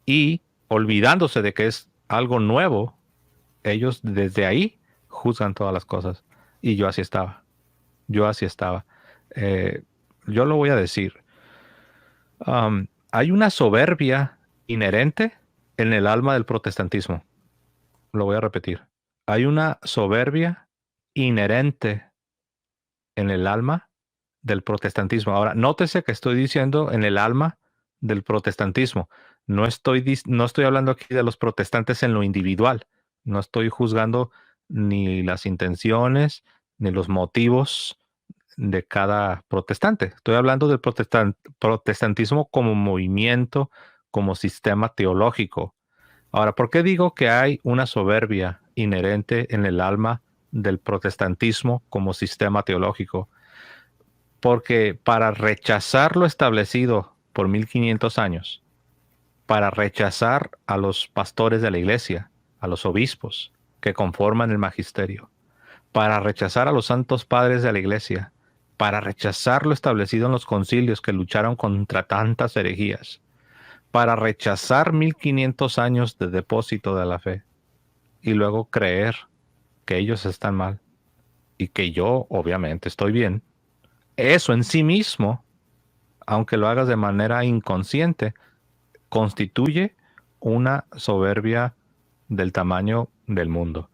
y olvidándose de que es algo nuevo, ellos desde ahí juzgan todas las cosas. Y yo así estaba, yo así estaba. Eh, yo lo voy a decir. Hay una soberbia inherente en el alma del protestantismo. Lo voy a repetir. Hay una soberbia inherente en el alma del protestantismo. Ahora, nótese que estoy diciendo en el alma del protestantismo. No estoy hablando aquí de los protestantes en lo individual. No estoy juzgando ni las intenciones ni los motivos de cada protestante. Estoy hablando del protestantismo como movimiento, como sistema teológico. Ahora, ¿por qué digo que hay una soberbia inherente en el alma del protestantismo como sistema teológico? Porque para rechazar lo establecido por 1500 años, para rechazar a los pastores de la iglesia, a los obispos que conforman el magisterio, para rechazar a los santos padres de la iglesia, para rechazar lo establecido en los concilios que lucharon contra tantas herejías, para rechazar 1500 años de depósito de la fe y luego creer que ellos están mal y que yo obviamente estoy bien. Eso en sí mismo, aunque lo hagas de manera inconsciente, constituye una soberbia del tamaño del mundo.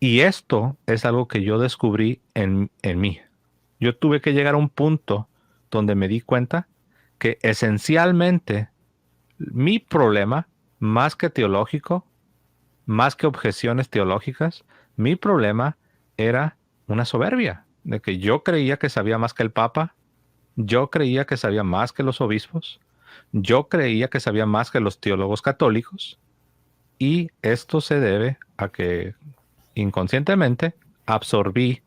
Y esto es algo que yo descubrí en mí. Yo tuve que llegar a un punto donde me di cuenta que esencialmente mi problema, más que teológico, más que objeciones teológicas, mi problema era una soberbia, de que yo creía que sabía más que el Papa, yo creía que sabía más que los obispos, yo creía que sabía más que los teólogos católicos, y esto se debe a que inconscientemente absorbí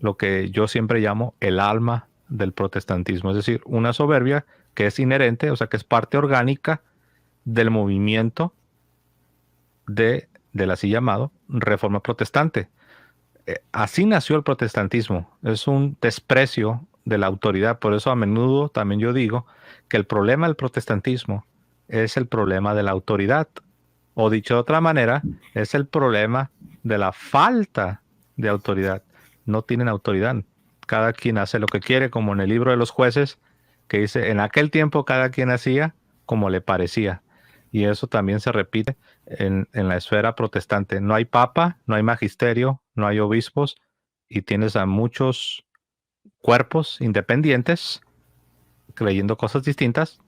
lo que yo siempre llamo el alma del protestantismo, es decir, una soberbia que es inherente, o sea, que es parte orgánica del movimiento del así llamado Reforma Protestante. Así nació el protestantismo, es un desprecio de la autoridad, por eso a menudo también yo digo que el problema del protestantismo es el problema de la autoridad, o dicho de otra manera, es el problema de la falta de autoridad. No tienen autoridad, cada quien hace lo que quiere, como en el libro de los jueces, que dice, en aquel tiempo cada quien hacía como le parecía. Y eso también se repite en la esfera protestante. No hay papa, no hay magisterio, no hay obispos y tienes a muchos cuerpos independientes creyendo cosas distintas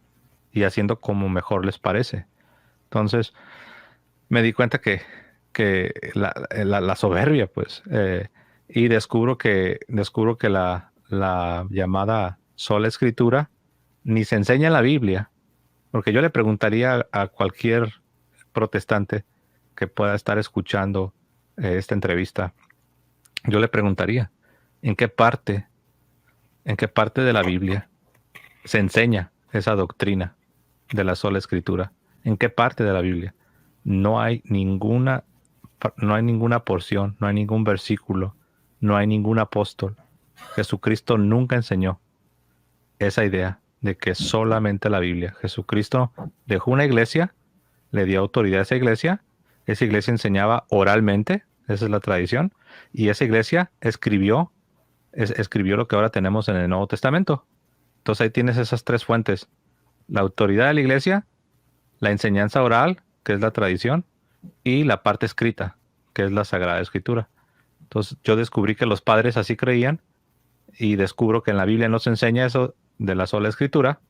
y haciendo como mejor les parece. Entonces me di cuenta que la soberbia, pues, y descubro que la llamada sola escritura ni se enseña en la Biblia, porque yo le preguntaría a cualquier protestante que pueda estar escuchando esta entrevista, yo le preguntaría, ¿en en qué parte de la Biblia se enseña esa doctrina de la sola escritura? ¿En qué parte de la Biblia? No hay ninguna, no hay ninguna porción, no hay ningún versículo, no hay ningún apóstol. Jesucristo nunca enseñó esa idea de que solamente la Biblia. Jesucristo dejó una iglesia, le dio autoridad a esa iglesia enseñaba oralmente, esa es la tradición, y esa iglesia escribió lo que ahora tenemos en el Nuevo Testamento. Entonces ahí tienes esas tres fuentes, la autoridad de la iglesia, la enseñanza oral, que es la tradición, y la parte escrita, que es la Sagrada Escritura. Entonces yo descubrí que los padres así creían y descubro que en la Biblia no se enseña eso de la sola Escritura.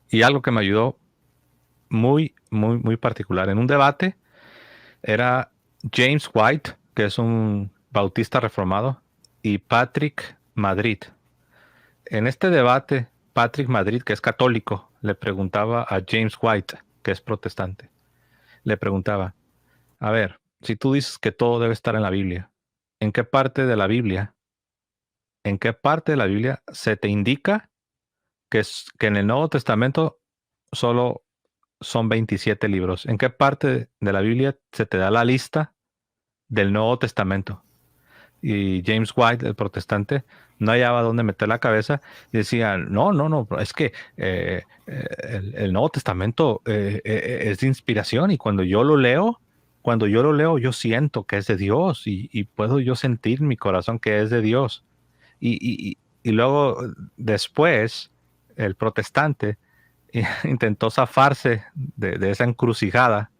Y algo que me ayudó muy particular en un debate era James White, que es un bautista reformado, y Patrick Madrid. En este debate, Patrick Madrid, que es católico, le preguntaba a James White, que es protestante, le preguntaba, a ver, si tú dices que todo debe estar en la Biblia, ¿en qué parte de la Biblia, en qué parte de la Biblia se te indica que en el Nuevo Testamento solo son 27 libros? ¿En qué parte de la Biblia se te da la lista del Nuevo Testamento? Y James White, el protestante, no hallaba dónde meter la cabeza y decía, no, es que el Nuevo Testamento es de inspiración y cuando yo lo leo, yo siento que es de Dios y puedo yo sentir en mi corazón que es de Dios. Y luego, después, el protestante intentó zafarse de esa encrucijada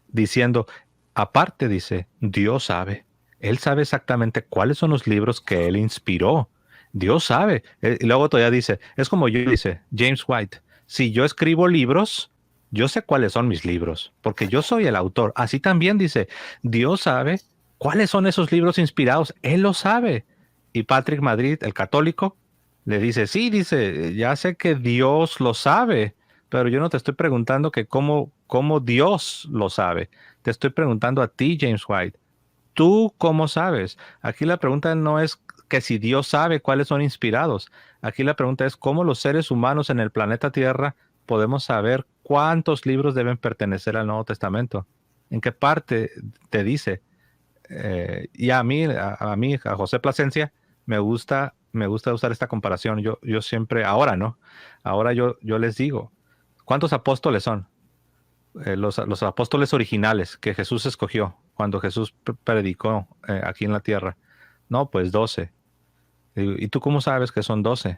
diciendo, aparte dice, Dios sabe. Él sabe exactamente cuáles son los libros que él inspiró. Dios sabe. Y luego todavía dice, es como yo dice, James White, si yo escribo libros, yo sé cuáles son mis libros, porque yo soy el autor. Así también dice, Dios sabe cuáles son esos libros inspirados. Él lo sabe. Y Patrick Madrid, el católico, le dice, sí, dice, ya sé que Dios lo sabe, pero yo no te estoy preguntando que cómo Dios lo sabe. Te estoy preguntando a ti, James White. ¿Tú cómo sabes? Aquí la pregunta no es que si Dios sabe cuáles son inspirados. Aquí la pregunta es cómo los seres humanos en el planeta Tierra podemos saber cuántos libros deben pertenecer al Nuevo Testamento. ¿En qué parte te dice? Y a José Plasencia, me gusta usar esta comparación. Yo siempre, ahora, ¿no? Ahora yo les digo, ¿cuántos apóstoles son? Los apóstoles originales que Jesús escogió cuando Jesús predicó aquí en la tierra. No, pues 12. ¿Y tú cómo sabes que son 12?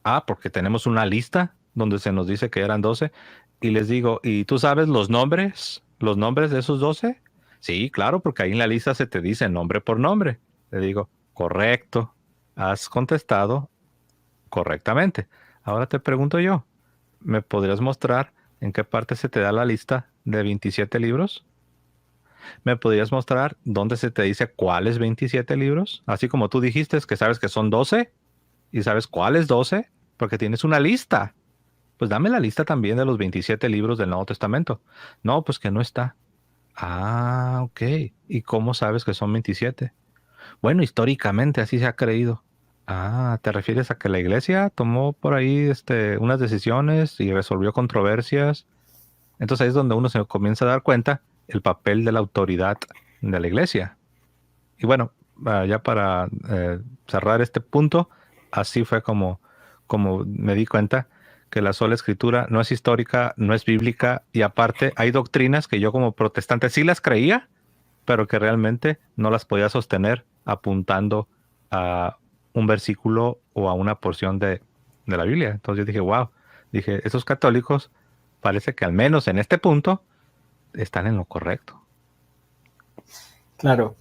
Ah, porque tenemos una lista donde se nos dice que eran 12. Y les digo, ¿y tú sabes los nombres? ¿Los nombres de esos 12? Sí, claro, porque ahí en la lista se te dice nombre por nombre. Le digo, correcto, has contestado correctamente. Ahora te pregunto yo, ¿me podrías mostrar en qué parte se te da la lista de 27 libros? ¿Me podrías mostrar dónde se te dice cuáles 27 libros? Así como tú dijiste que sabes que son 12 y sabes cuáles 12 porque tienes una lista. Pues dame la lista también de los 27 libros del Nuevo Testamento. No, pues que no está. Ah, ok. ¿Y cómo sabes que son 27? Bueno, históricamente así se ha creído. Ah, ¿te refieres a que la iglesia tomó por ahí unas decisiones y resolvió controversias? Entonces ahí es donde uno se comienza a dar cuenta el papel de la autoridad de la iglesia. Y bueno, ya para cerrar este punto, así fue como me di cuenta que la sola escritura no es histórica, no es bíblica, y aparte hay doctrinas que yo como protestante sí las creía, pero que realmente no las podía sostener apuntando a un versículo o a una porción de la Biblia. Entonces yo dije, wow, dije, esos católicos parece que al menos en este punto están en lo correcto. Claro,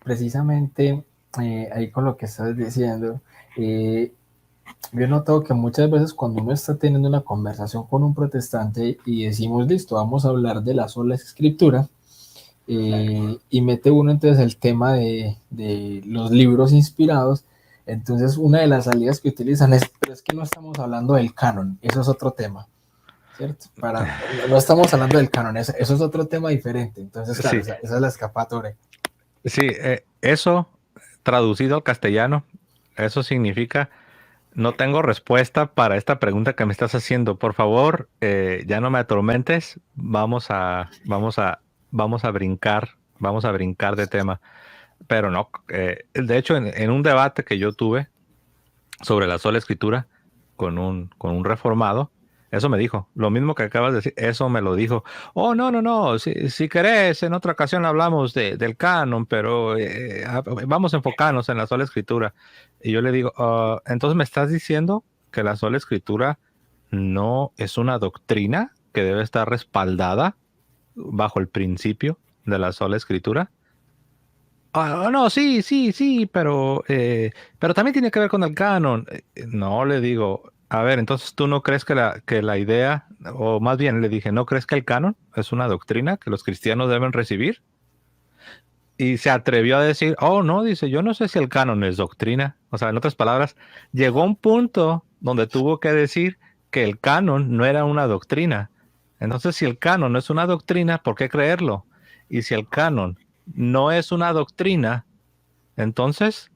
precisamente ahí con lo que estás diciendo, yo he notado que muchas veces cuando uno está teniendo una conversación con un protestante y decimos, listo, vamos a hablar de la sola escritura, y mete uno entonces el tema de los libros inspirados, entonces una de las salidas que utilizan es, pero es que no estamos hablando del canon, eso es otro tema, ¿cierto? No estamos hablando del canon, eso es otro tema diferente, entonces claro, Sí, esa es la escapatoria. sí, eso traducido al castellano, eso significa no tengo respuesta para esta pregunta que me estás haciendo. Por favor, ya no me atormentes. Vamos a brincar de tema. Pero no, de hecho, en un debate que yo tuve sobre la sola escritura con un reformado, eso me dijo. Lo mismo que acabas de decir, eso me lo dijo. Oh, no, no, no. Si querés, en otra ocasión hablamos del canon, pero vamos a enfocarnos en la sola escritura. Y yo le digo, entonces me estás diciendo que la sola escritura no es una doctrina que debe estar respaldada bajo el principio de la sola escritura. No, sí, sí, sí, pero también tiene que ver con el canon. No, le digo, a ver, entonces tú no crees que la idea, o más bien le dije, ¿no crees que el canon es una doctrina que los cristianos deben recibir? Y se atrevió a decir, oh, no, dice, yo no sé si el canon es doctrina. O sea, en otras palabras, llegó un punto donde tuvo que decir que el canon no era una doctrina. Entonces, si el canon no es una doctrina, ¿por qué creerlo? Y si el canon no es una doctrina, entonces,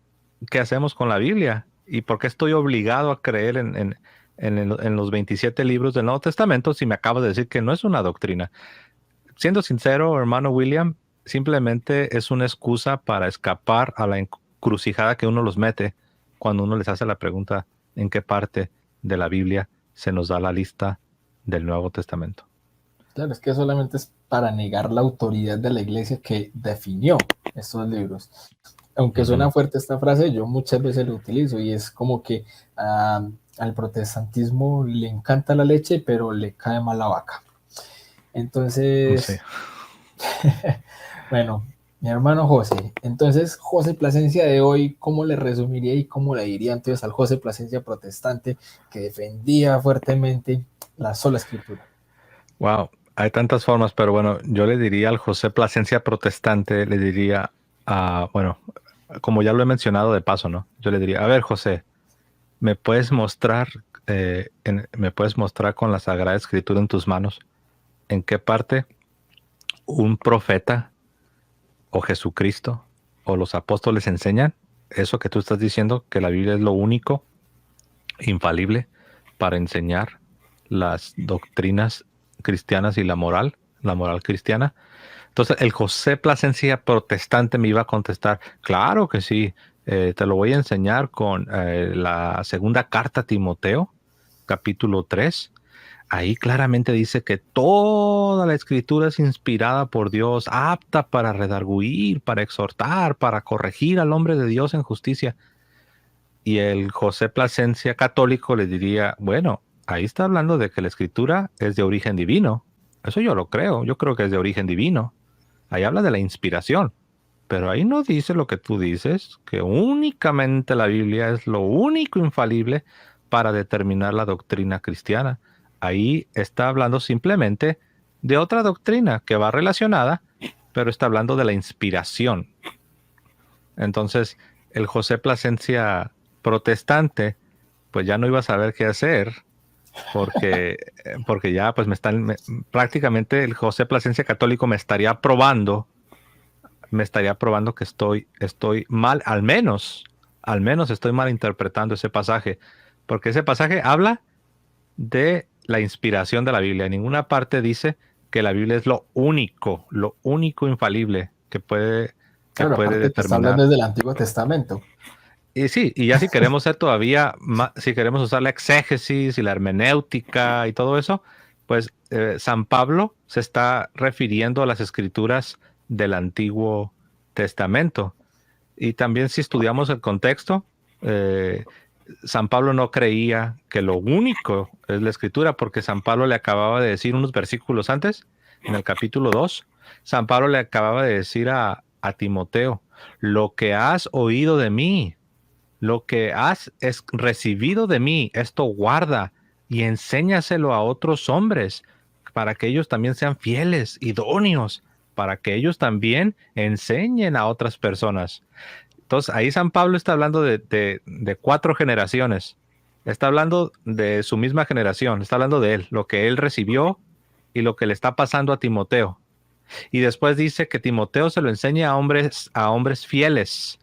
¿qué hacemos con la Biblia? ¿Y por qué estoy obligado a creer en los 27 libros del Nuevo Testamento si me acabas de decir que no es una doctrina? Siendo sincero, hermano William, simplemente es una excusa para escapar a la encrucijada que uno los mete cuando uno les hace la pregunta en qué parte de la Biblia se nos da la lista del Nuevo Testamento. Claro, es que solamente es para negar la autoridad de la iglesia que definió estos libros. Aunque suena Ujú. fuerte esta frase, yo muchas veces lo utilizo y es como que al protestantismo le encanta la leche, pero le cae mal la vaca. Sí. Entonces, bueno, mi hermano José, entonces José Plasencia de hoy, ¿cómo le resumiría y cómo le diría entonces al José Plasencia protestante que defendía fuertemente la sola escritura? Wow, hay tantas formas, pero bueno, yo le diría al José Plasencia protestante, le diría, bueno, como ya lo he mencionado de paso, ¿no? Yo le diría, a ver, José, ¿me puedes mostrar, me puedes mostrar con la Sagrada Escritura en tus manos en qué parte un profeta o Jesucristo o los apóstoles enseñan eso que tú estás diciendo, que la Biblia es lo único infalible para enseñar las doctrinas cristianas y la moral cristiana? Entonces, el José Plasencia protestante me iba a contestar, claro que sí, te lo voy a enseñar con la segunda carta a Timoteo, capítulo 3. Ahí claramente dice que toda la escritura es inspirada por Dios, apta para redarguir, para exhortar, para corregir al hombre de Dios en justicia. Y el José Plasencia católico le diría, bueno, ahí está hablando de que la escritura es de origen divino. Eso yo lo creo, yo creo que es de origen divino. Ahí habla de la inspiración, pero ahí no dice lo que tú dices, que únicamente la Biblia es lo único infalible para determinar la doctrina cristiana. Ahí está hablando simplemente de otra doctrina que va relacionada, pero está hablando de la inspiración. Entonces, el José Plasencia protestante, pues ya no iba a saber qué hacer porque ya pues prácticamente el José Plasencia Católico me estaría probando que estoy mal, al menos estoy mal interpretando ese pasaje, porque ese pasaje habla de la inspiración de la Biblia. En ninguna parte dice que la Biblia es lo único infalible que Claro, puede aparte que está hablando determinar. desde el Antiguo Testamento. Y sí, y ya si queremos ser todavía más, si queremos usar la exégesis y la hermenéutica y todo eso, pues San Pablo se está refiriendo a las escrituras del Antiguo Testamento. Y también si estudiamos el contexto, San Pablo no creía que lo único es la escritura, porque San Pablo le acababa de decir unos versículos antes, en el capítulo 2, San Pablo le acababa de decir a Timoteo, lo que has oído de mí, lo que has recibido de mí, esto guarda y enséñaselo a otros hombres, para que ellos también sean fieles, idóneos, para que ellos también enseñen a otras personas. Entonces, ahí San Pablo está hablando de 4 generaciones. Está hablando de su misma generación, está hablando de él, lo que él recibió y lo que le está pasando a Timoteo. Y después dice que Timoteo se lo enseña a hombres fieles,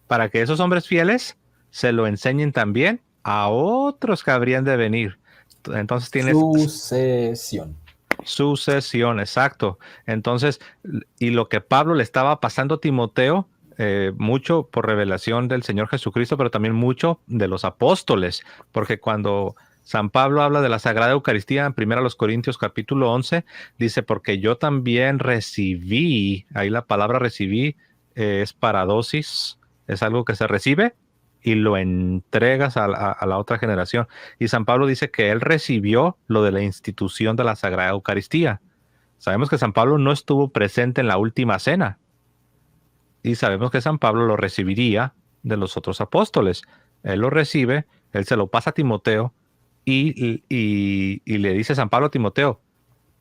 para que esos hombres fieles se lo enseñen también a otros que habrían de venir. Entonces tienes Sucesión. sucesión, exacto. Entonces, y lo que Pablo le estaba pasando a Timoteo, mucho por revelación del Señor Jesucristo, pero también mucho de los apóstoles, porque cuando San Pablo habla de la Sagrada Eucaristía en 1 Corintios capítulo 11, dice, porque yo también recibí, ahí la palabra recibí es paradosis, es algo que se recibe y lo entregas a la otra generación. Y San Pablo dice que él recibió lo de la institución de la Sagrada Eucaristía. Sabemos que San Pablo no estuvo presente en la última cena y sabemos que San Pablo lo recibiría de los otros apóstoles. Él lo recibe, él se lo pasa a Timoteo y le dice San Pablo a Timoteo,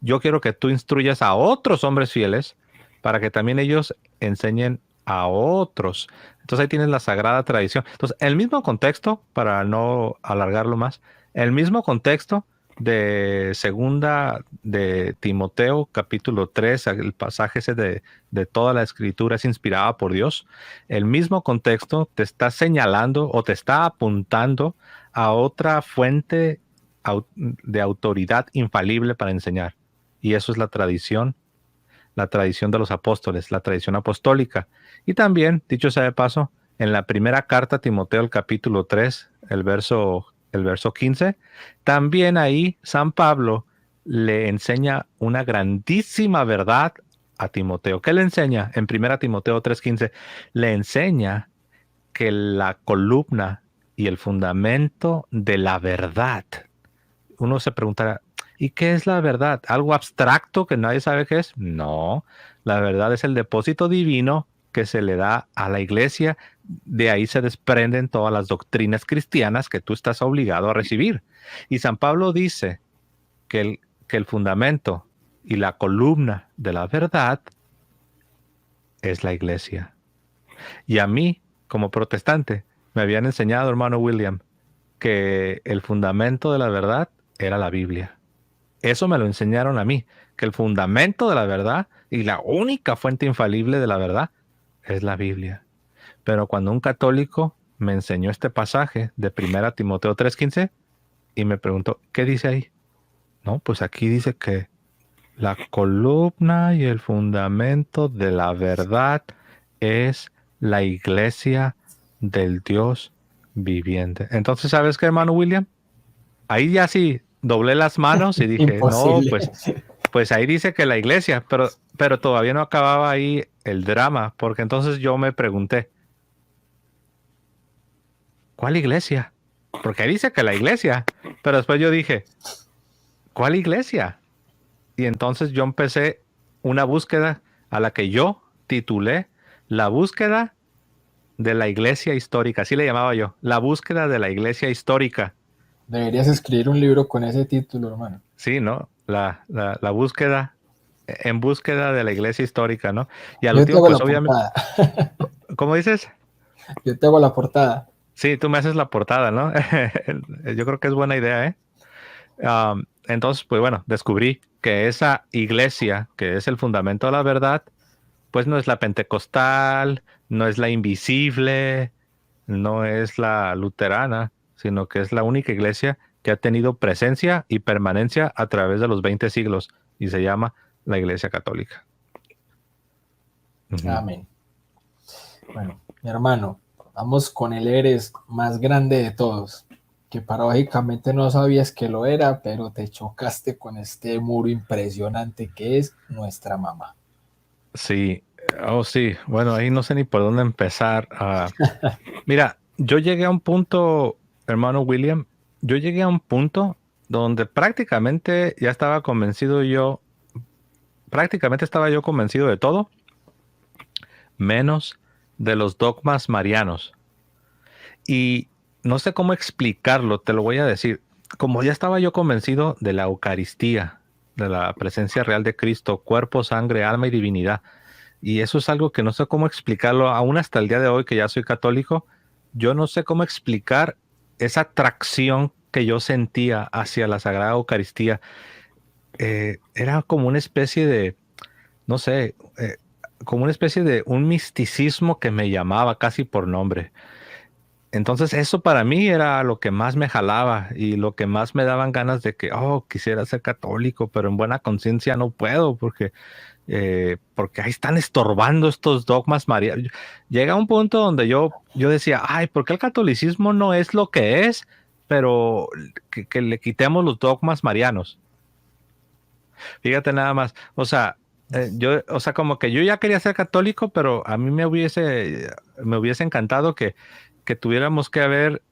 yo quiero que tú instruyas a otros hombres fieles para que también ellos enseñen a otros. Entonces ahí tienes la sagrada tradición. Entonces, el mismo contexto, para no alargarlo más, el mismo contexto de segunda de Timoteo, capítulo 3, el pasaje ese de toda la escritura es inspirada por Dios, el mismo contexto te está señalando o te está apuntando a otra fuente de autoridad infalible para enseñar. Y eso es la tradición de los apóstoles, la tradición apostólica. Y también, dicho sea de paso, en la primera carta a Timoteo, el capítulo 3, el verso 15, también ahí San Pablo le enseña una grandísima verdad a Timoteo. ¿Qué le enseña? En 1 Timoteo 3:15, le enseña que la columna y el fundamento de la verdad. Uno se preguntará, ¿y qué es la verdad? ¿Algo abstracto que nadie sabe qué es? No, la verdad es el depósito divino que se le da a la iglesia. De ahí se desprenden todas las doctrinas cristianas que tú estás obligado a recibir. Y San Pablo dice que el fundamento y la columna de la verdad es la iglesia. Y a mí, como protestante, me habían enseñado, hermano William, que el fundamento de la verdad era la Biblia. Eso me lo enseñaron a mí, que el fundamento de la verdad y la única fuente infalible de la verdad es la Biblia. Pero cuando un católico me enseñó este pasaje de 1 Timoteo 3:15 y me preguntó, ¿qué dice ahí? No, pues aquí dice que la columna y el fundamento de la verdad es la iglesia del Dios viviente. Entonces, ¿sabes qué, hermano William? Ahí ya sí doblé las manos y dije, no, Imposible. pues ahí dice que la iglesia, pero todavía no acababa ahí el drama, porque entonces yo me pregunté, ¿cuál iglesia? Porque ahí dice que la iglesia, pero después yo dije, ¿cuál iglesia? Y entonces yo empecé una búsqueda a la que yo titulé la búsqueda de la iglesia histórica, así le llamaba yo, la búsqueda de la iglesia histórica. Deberías escribir un libro con ese título, hermano. Sí, ¿no? La búsqueda, en búsqueda de la iglesia histórica, ¿no? Y al Yo te último, hago la pues obviamente, portada. ¿cómo dices? Yo te hago la portada. Sí, tú me haces la portada, ¿no? Yo creo que es buena idea, ¿eh? Entonces, pues bueno, descubrí que esa iglesia, que es el fundamento de la verdad, pues no es la pentecostal, no es la invisible, no es la luterana, sino que es la única iglesia que ha tenido presencia y permanencia a través de los 20 siglos y se llama la Iglesia Católica. Ujú. Amén. Bueno, mi hermano, vamos con el Everest más grande de todos, que paradójicamente no sabías que lo era, pero te chocaste con este muro impresionante que es nuestra mamá. Sí, oh sí, bueno, ahí no sé ni por dónde empezar. Mira, yo llegué a un punto, hermano William, yo llegué a un punto donde prácticamente estaba yo convencido de todo, menos de los dogmas marianos. Y no sé cómo explicarlo, te lo voy a decir. Como ya estaba yo convencido de la Eucaristía, de la presencia real de Cristo, cuerpo, sangre, alma y divinidad, y eso es algo que no sé cómo explicarlo, aún hasta el día de hoy que ya soy católico, yo no sé cómo explicar esa atracción que yo sentía hacia la Sagrada Eucaristía. Era como una especie de, no sé, como una especie de un misticismo que me llamaba casi por nombre. Entonces eso para mí era lo que más me jalaba y lo que más me daban ganas de que, oh, quisiera ser católico, pero en buena conciencia no puedo porque ahí están estorbando estos dogmas marianos. Llega un punto donde yo decía, ay, ¿por qué el catolicismo no es lo que es, pero que le quitemos los dogmas marianos? Fíjate nada más, o sea, o sea, como que yo ya quería ser católico, pero a mí me hubiese encantado que tuviéramos que haber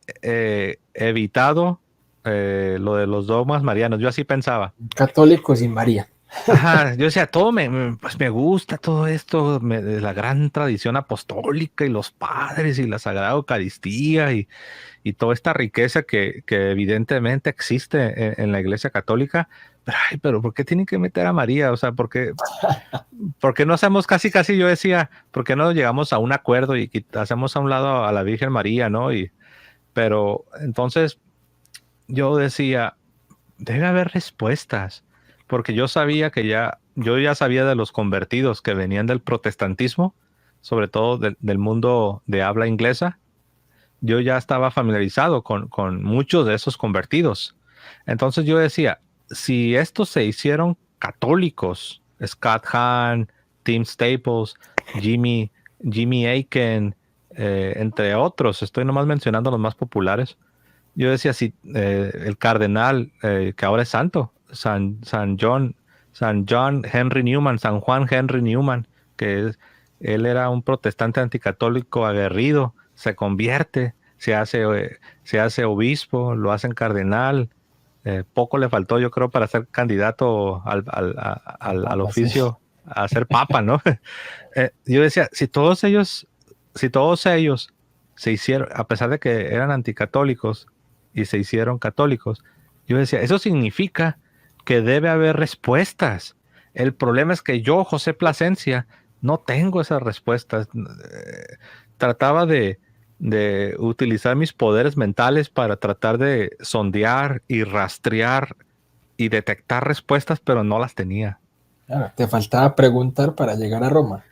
evitado lo de los dogmas marianos. Yo así pensaba. Católico sin María. Ajá, yo decía, pues me gusta todo esto, de la gran tradición apostólica y los padres y la Sagrada Eucaristía y toda esta riqueza que evidentemente existe en la Iglesia Católica. Pero, ay, pero ¿por qué tienen que meter a María? O sea, ¿por qué no hacemos casi, yo decía, ¿por qué no llegamos a un acuerdo y hacemos a un lado a la Virgen María, ¿no? Pero entonces yo decía, debe haber respuestas, porque yo ya sabía de los convertidos que venían del protestantismo, sobre todo del mundo de habla inglesa. Yo ya estaba familiarizado con muchos de esos convertidos. Entonces yo decía, si estos se hicieron católicos, Scott Hahn, Tim Staples, Jimmy Aiken, entre otros, estoy nomás mencionando los más populares. Yo decía, si el cardenal, que ahora es santo, San John Henry Newman, San Juan Henry Newman, él era un protestante anticatólico aguerrido, se convierte, se hace obispo, lo hacen cardenal. Poco le faltó, yo creo, para ser candidato al Papa, sí. oficio, a ser papa, ¿no? Yo decía, si todos ellos se hicieron, a pesar de que eran anticatólicos y se hicieron católicos, yo decía, eso significa que debe haber respuestas. El problema es que yo, José Plasencia, no tengo esas respuestas. Trataba de utilizar mis poderes mentales para tratar de sondear y rastrear y detectar respuestas, pero no las tenía. Claro, te faltaba preguntar para llegar a Roma.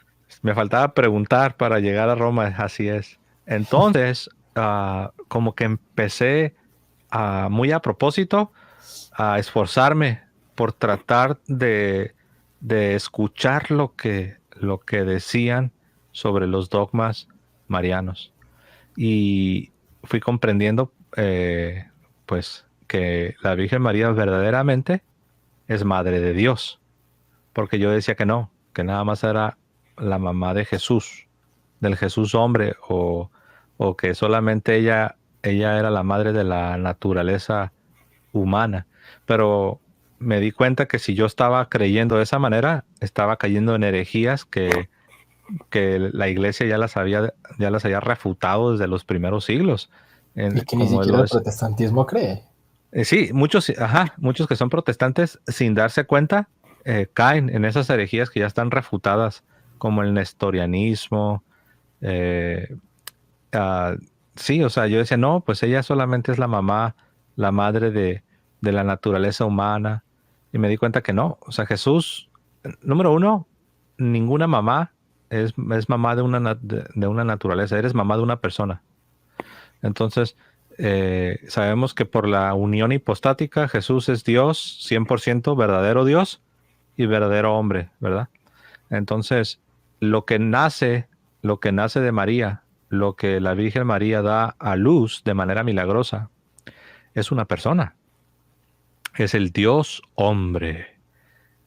Me faltaba preguntar para llegar a Roma, así es. Entonces, como que empecé muy a propósito a esforzarme por tratar de escuchar lo que decían sobre los dogmas marianos. Y fui comprendiendo, pues, que la Virgen María verdaderamente es madre de Dios, porque yo decía que no, que nada más era la mamá de Jesús, del Jesús hombre, o que solamente ella era la madre de la naturaleza humana. Pero me di cuenta que si yo estaba creyendo de esa manera, estaba cayendo en herejías que la iglesia ya las había refutado desde los primeros siglos, Y que ni como siquiera lo el es. protestantismo cree. Sí, muchos que son protestantes sin darse cuenta caen en esas herejías que ya están refutadas, como el nestorianismo. eh, ah, sí, o sea, yo decía, no, pues ella solamente es la mamá, la madre de la naturaleza humana. Y me di cuenta que no. O sea, Jesús, número uno, ninguna mamá es mamá de una naturaleza. Eres mamá de una persona. Entonces, sabemos que por la unión hipostática, Jesús es Dios, 100% verdadero Dios y verdadero hombre, ¿verdad? Entonces, lo que nace, lo que nace de María, lo que la Virgen María da a luz de manera milagrosa, es una persona. Es el Dios hombre.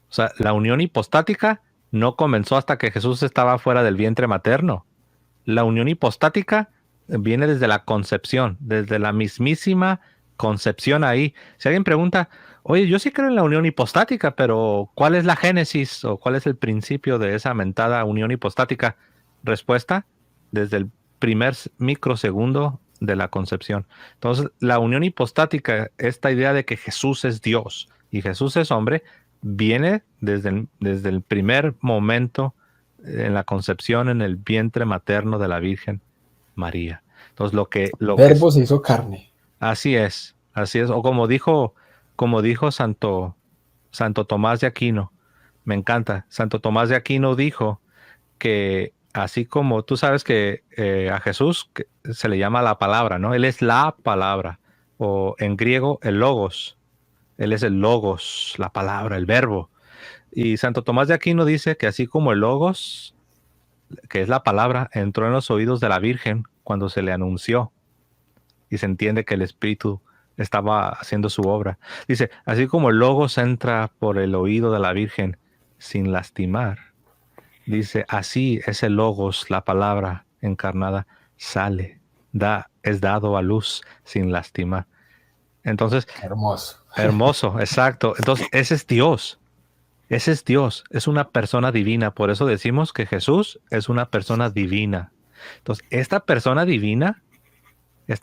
O sea, la unión hipostática no comenzó hasta que Jesús estaba fuera del vientre materno. La unión hipostática viene desde la concepción, desde la mismísima concepción ahí. Si alguien pregunta, oye, yo sí creo en la unión hipostática, pero ¿cuál es la génesis o cuál es el principio de esa mentada unión hipostática? Respuesta, desde el primer microsegundo de la concepción. Entonces, la unión hipostática, esta idea de que Jesús es Dios y Jesús es hombre, viene desde el primer momento en la concepción en el vientre materno de la Virgen María. Entonces, El verbo se hizo carne. así es, así es. O como dijo Santo Tomás de Aquino, me encanta. Santo Tomás de Aquino dijo que así como tú sabes que a Jesús se le llama la palabra, ¿no? Él es la palabra, o en griego el logos. Él es el logos, la palabra, el verbo. Y Santo Tomás de Aquino dice que así como el logos, que es la palabra, entró en los oídos de la Virgen cuando se le anunció y se entiende que el Espíritu estaba haciendo su obra. Dice, así como el logos entra por el oído de la Virgen sin lastimar, dice, así es el logos, la palabra encarnada, sale, es dado a luz sin lastimar. Entonces, Hermoso. hermoso, exacto. Entonces, ese es Dios. Ese es Dios, es una persona divina. Por eso decimos que Jesús es una persona divina. Entonces, esta persona divina es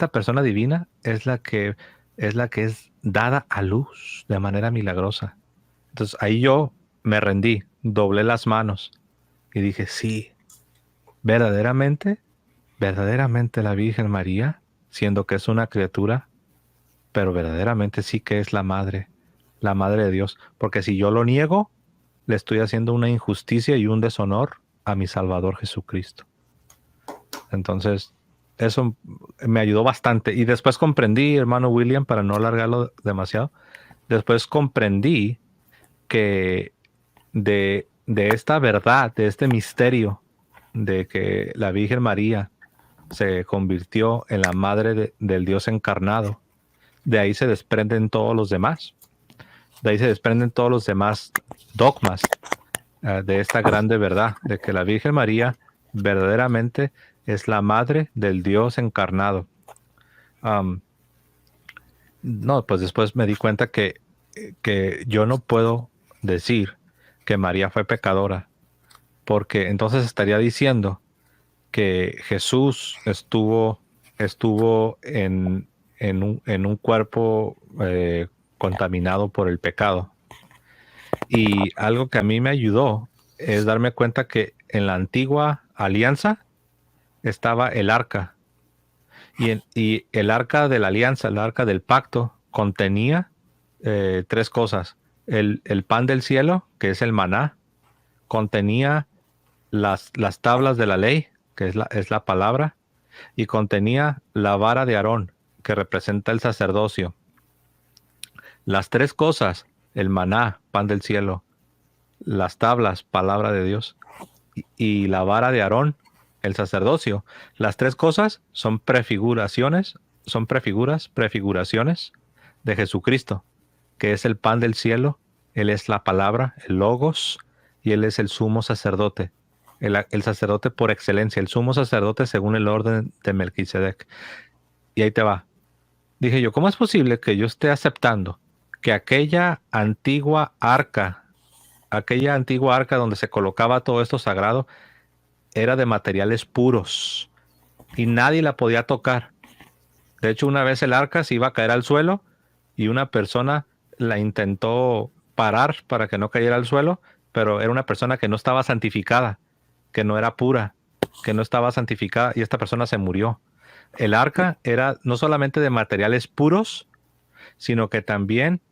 la que es dada a luz de manera milagrosa. Entonces, ahí yo me rendí, doblé las manos y dije, sí, verdaderamente, verdaderamente la Virgen María, siendo que es una criatura, pero verdaderamente sí que es la madre de Dios. Porque si yo lo niego, le estoy haciendo una injusticia y un deshonor a mi Salvador Jesucristo. Entonces, eso me ayudó bastante. Y después comprendí, hermano William, para no alargarlo demasiado, después comprendí que de esta verdad, de este misterio de que la Virgen María se convirtió en la madre del Dios encarnado, de ahí se desprenden todos los demás. De ahí se desprenden todos los demás dogmas de esta grande verdad, de que la Virgen María verdaderamente es la madre del Dios encarnado. No, pues después me di cuenta que yo no puedo decir que María fue pecadora, porque entonces estaría diciendo que Jesús estuvo en un cuerpo contaminado por el pecado. Y algo que a mí me ayudó es darme cuenta que en la antigua alianza estaba el arca. Y el arca de la alianza, el arca del pacto, contenía tres cosas. El pan del cielo, que es el maná, contenía las tablas de la ley, que es la palabra, y contenía la vara de Aarón, que representa el sacerdocio. Las tres cosas, el maná, pan del cielo, las tablas, palabra de Dios, y la vara de Aarón, el sacerdocio. Las tres cosas son prefiguraciones de Jesucristo, que es el pan del cielo, Él es la palabra, el logos, y Él es el sumo sacerdote, el sacerdote por excelencia, el sumo sacerdote según el orden de Melquisedec. Y ahí te va. Dije yo, ¿cómo es posible que yo esté aceptando que aquella antigua arca donde se colocaba todo esto sagrado, era de materiales puros y nadie la podía tocar? De hecho, una vez el arca se iba a caer al suelo y una persona la intentó parar para que no cayera al suelo, pero era una persona que no estaba santificada, que no era pura, que no estaba santificada, y esta persona se murió. El arca era no solamente de materiales puros, sino que también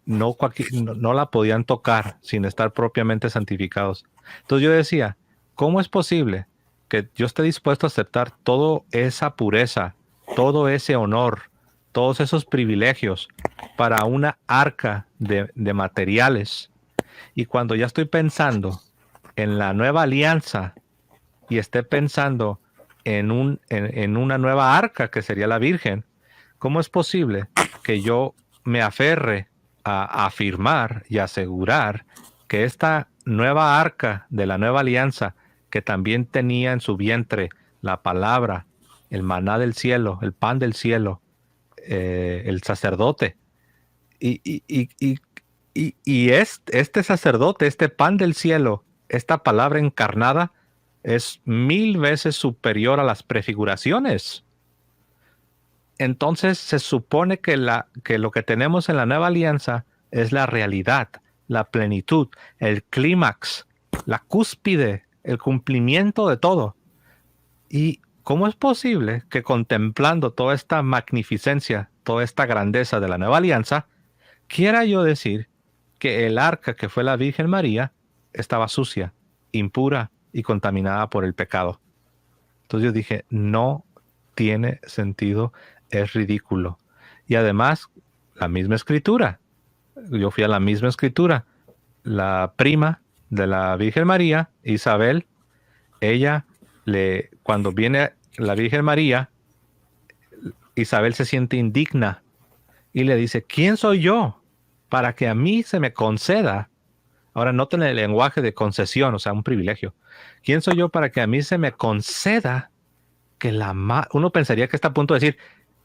no la podían tocar sin estar propiamente santificados. Entonces yo decía, ¿cómo es posible que yo esté dispuesto a aceptar toda esa pureza, todo ese honor, todos esos privilegios para una arca de materiales? Y cuando ya estoy pensando en la nueva alianza y esté pensando en una nueva arca que sería la Virgen, ¿cómo es posible que yo me aferre a afirmar y asegurar que esta nueva arca de la nueva alianza, que también tenía en su vientre la palabra, el maná del cielo, el pan del cielo, el sacerdote, y este sacerdote, este pan del cielo, esta palabra encarnada, es 1000 veces superior a las prefiguraciones? Entonces se supone que lo que tenemos en la nueva alianza es la realidad, la plenitud, el clímax, la cúspide, el cumplimiento de todo. ¿Y cómo es posible que contemplando toda esta magnificencia, toda esta grandeza de la nueva alianza, quiera yo decir que el arca que fue la Virgen María estaba sucia, impura y contaminada por el pecado? Entonces yo dije, no tiene sentido, es ridículo. Y además, la misma escritura. Yo fui a la misma escritura. La prima de la Virgen María, Isabel, cuando viene la Virgen María, Isabel se siente indigna y le dice, ¿quién soy yo para que a mí se me conceda? Ahora noten el lenguaje de concesión, o sea, un privilegio. ¿Quién soy yo para que a mí se me conceda que uno pensaría que está a punto de decir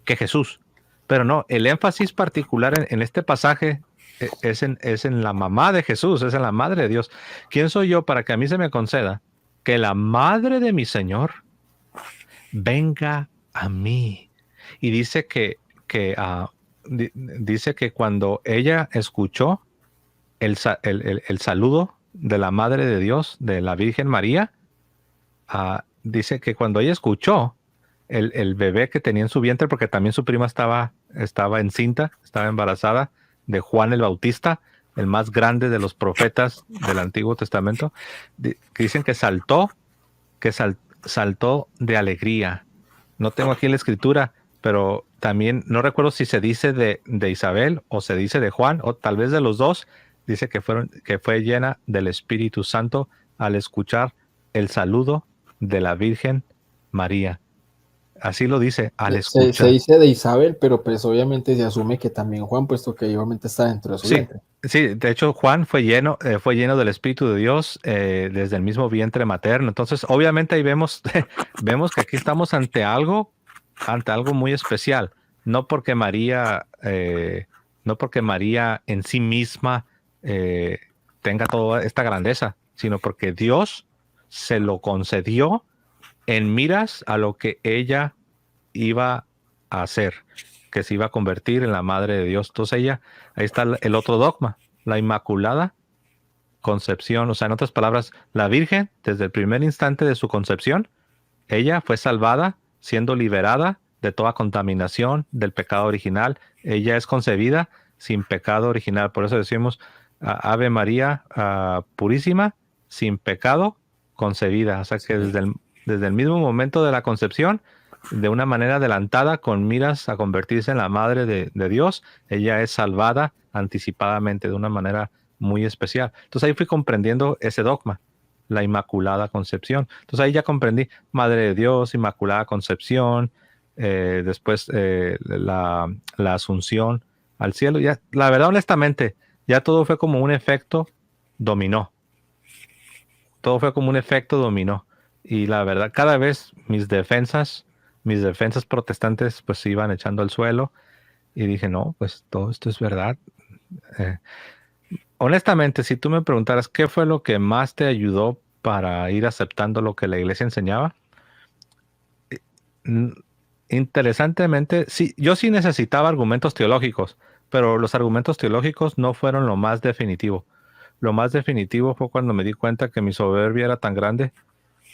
que Jesús, pero no, el énfasis particular en este pasaje es en la mamá de Jesús, es en la madre de Dios. ¿Quién soy yo para que a mí se me conceda que la madre de mi Señor venga a mí? Y dice dice que cuando ella escuchó el saludo de la madre de Dios, de la Virgen María, dice que cuando ella escuchó el bebé que tenía en su vientre, porque también su prima estaba encinta, estaba embarazada de Juan el Bautista, el más grande de los profetas del Antiguo Testamento, que dicen que saltó de alegría. No tengo aquí la escritura, pero también no recuerdo si se dice de Isabel o se dice de Juan, o tal vez de los dos. Dice que fue llena del Espíritu Santo al escuchar el saludo de la Virgen María. Así lo dice, al Se escuchar. dice de Isabel, pero pues obviamente se asume que también Juan, puesto que igualmente está dentro de su Sí, vientre. sí, de hecho Juan fue lleno del Espíritu de Dios desde el mismo vientre materno. Entonces, obviamente ahí vemos, vemos que aquí estamos ante algo muy especial. No porque María en sí misma tenga toda esta grandeza, sino porque Dios se lo concedió en miras a lo que ella iba a hacer, que se iba a convertir en la madre de Dios. Entonces ahí está el otro dogma, la Inmaculada Concepción. O sea, en otras palabras, la Virgen, desde el primer instante de su concepción, ella fue salvada, siendo liberada de toda contaminación del pecado original. Ella es concebida sin pecado original. Por eso decimos, Ave María purísima, sin pecado concebida. O sea que desde el mismo momento de la concepción, de una manera adelantada, con miras a convertirse en la madre de Dios, ella es salvada anticipadamente de una manera muy especial. Entonces ahí fui comprendiendo ese dogma, la Inmaculada Concepción. Entonces ahí ya comprendí Madre de Dios, Inmaculada Concepción, después la Asunción al cielo. Ya, la verdad, honestamente, ya todo fue como un efecto dominó. Todo fue como un efecto dominó. Y la verdad, cada vez mis defensas protestantes pues se iban echando al suelo. Y dije, no, pues todo esto es verdad. Honestamente, si tú me preguntaras qué fue lo que más te ayudó para ir aceptando lo que la iglesia enseñaba, interesantemente, sí, yo sí necesitaba argumentos teológicos, pero los argumentos teológicos no fueron lo más definitivo. Lo más definitivo fue cuando me di cuenta que mi soberbia era tan grande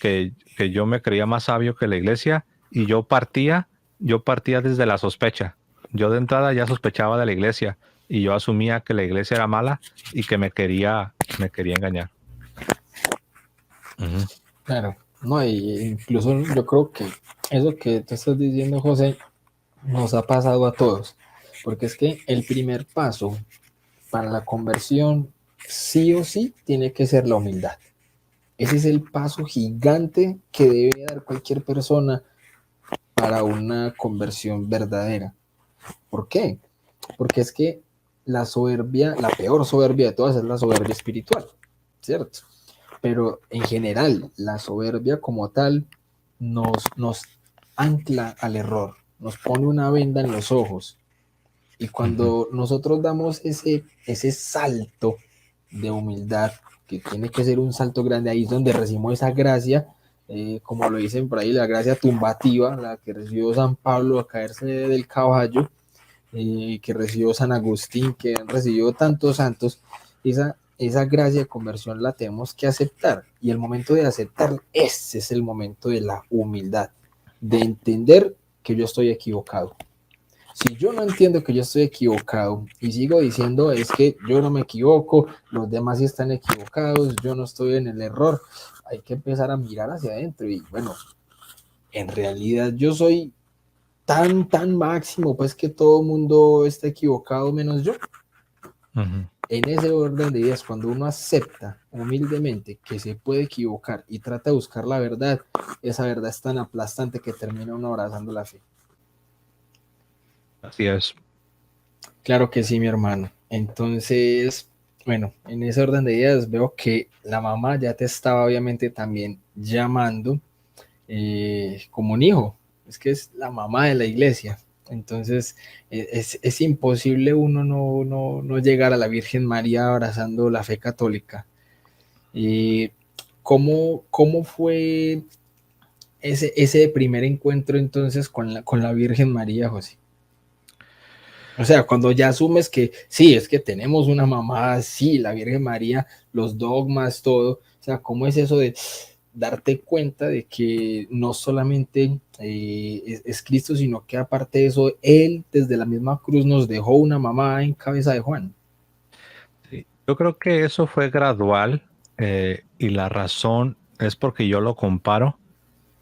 que yo me creía más sabio que la iglesia y yo partía desde la sospecha. yo de entrada ya sospechaba de la iglesia y yo asumía que la iglesia era mala y que me quería engañar. Ujú. Claro, no, y incluso yo creo que eso que tú estás diciendo, José, nos ha pasado a todos, porque es que el primer paso para la conversión, sí o sí, tiene que ser la humildad. Ese es el paso gigante que debe dar cualquier persona para una conversión verdadera. ¿Por qué? Porque es que la soberbia, la peor soberbia de todas es la soberbia espiritual, ¿cierto? Pero en general, la soberbia como tal nos ancla al error, nos pone una venda en los ojos. Y Ujú. cuando nosotros damos ese salto de humildad, que tiene que ser un salto grande, ahí es donde recibimos esa gracia, como lo dicen por ahí, la gracia tumbativa, la que recibió San Pablo a caerse del caballo, que recibió San Agustín, que han recibido tantos santos, esa gracia de conversión la tenemos que aceptar. Y el momento de aceptar, ese es el momento de la humildad, de entender que yo estoy equivocado. Si yo no entiendo que yo estoy equivocado y sigo diciendo es que yo no me equivoco, los demás sí están equivocados, yo no estoy en el error, hay que empezar a mirar hacia adentro y bueno, en realidad yo soy tan máximo, pues que todo el mundo está equivocado menos yo. Ujú. En ese orden de ideas, cuando uno acepta humildemente que se puede equivocar y trata de buscar la verdad, esa verdad es tan aplastante que termina uno abrazando la fe. Así es. Claro que sí, mi hermano. Entonces, bueno, en ese orden de ideas veo que la mamá ya te estaba obviamente también llamando como un hijo. Es que es la mamá de la iglesia. Entonces, es imposible uno no llegar a la Virgen María abrazando la fe católica. ¿Y cómo fue ese primer encuentro entonces con la Virgen María, José? O sea, cuando ya asumes que sí, es que tenemos una mamá, sí, la Virgen María, los dogmas, todo. O sea, ¿cómo es eso de darte cuenta de que no solamente es Cristo, sino que aparte de eso, Él desde la misma cruz nos dejó una mamá en cabeza de Juan? Sí. Yo creo que eso fue gradual, y la razón es porque yo lo comparo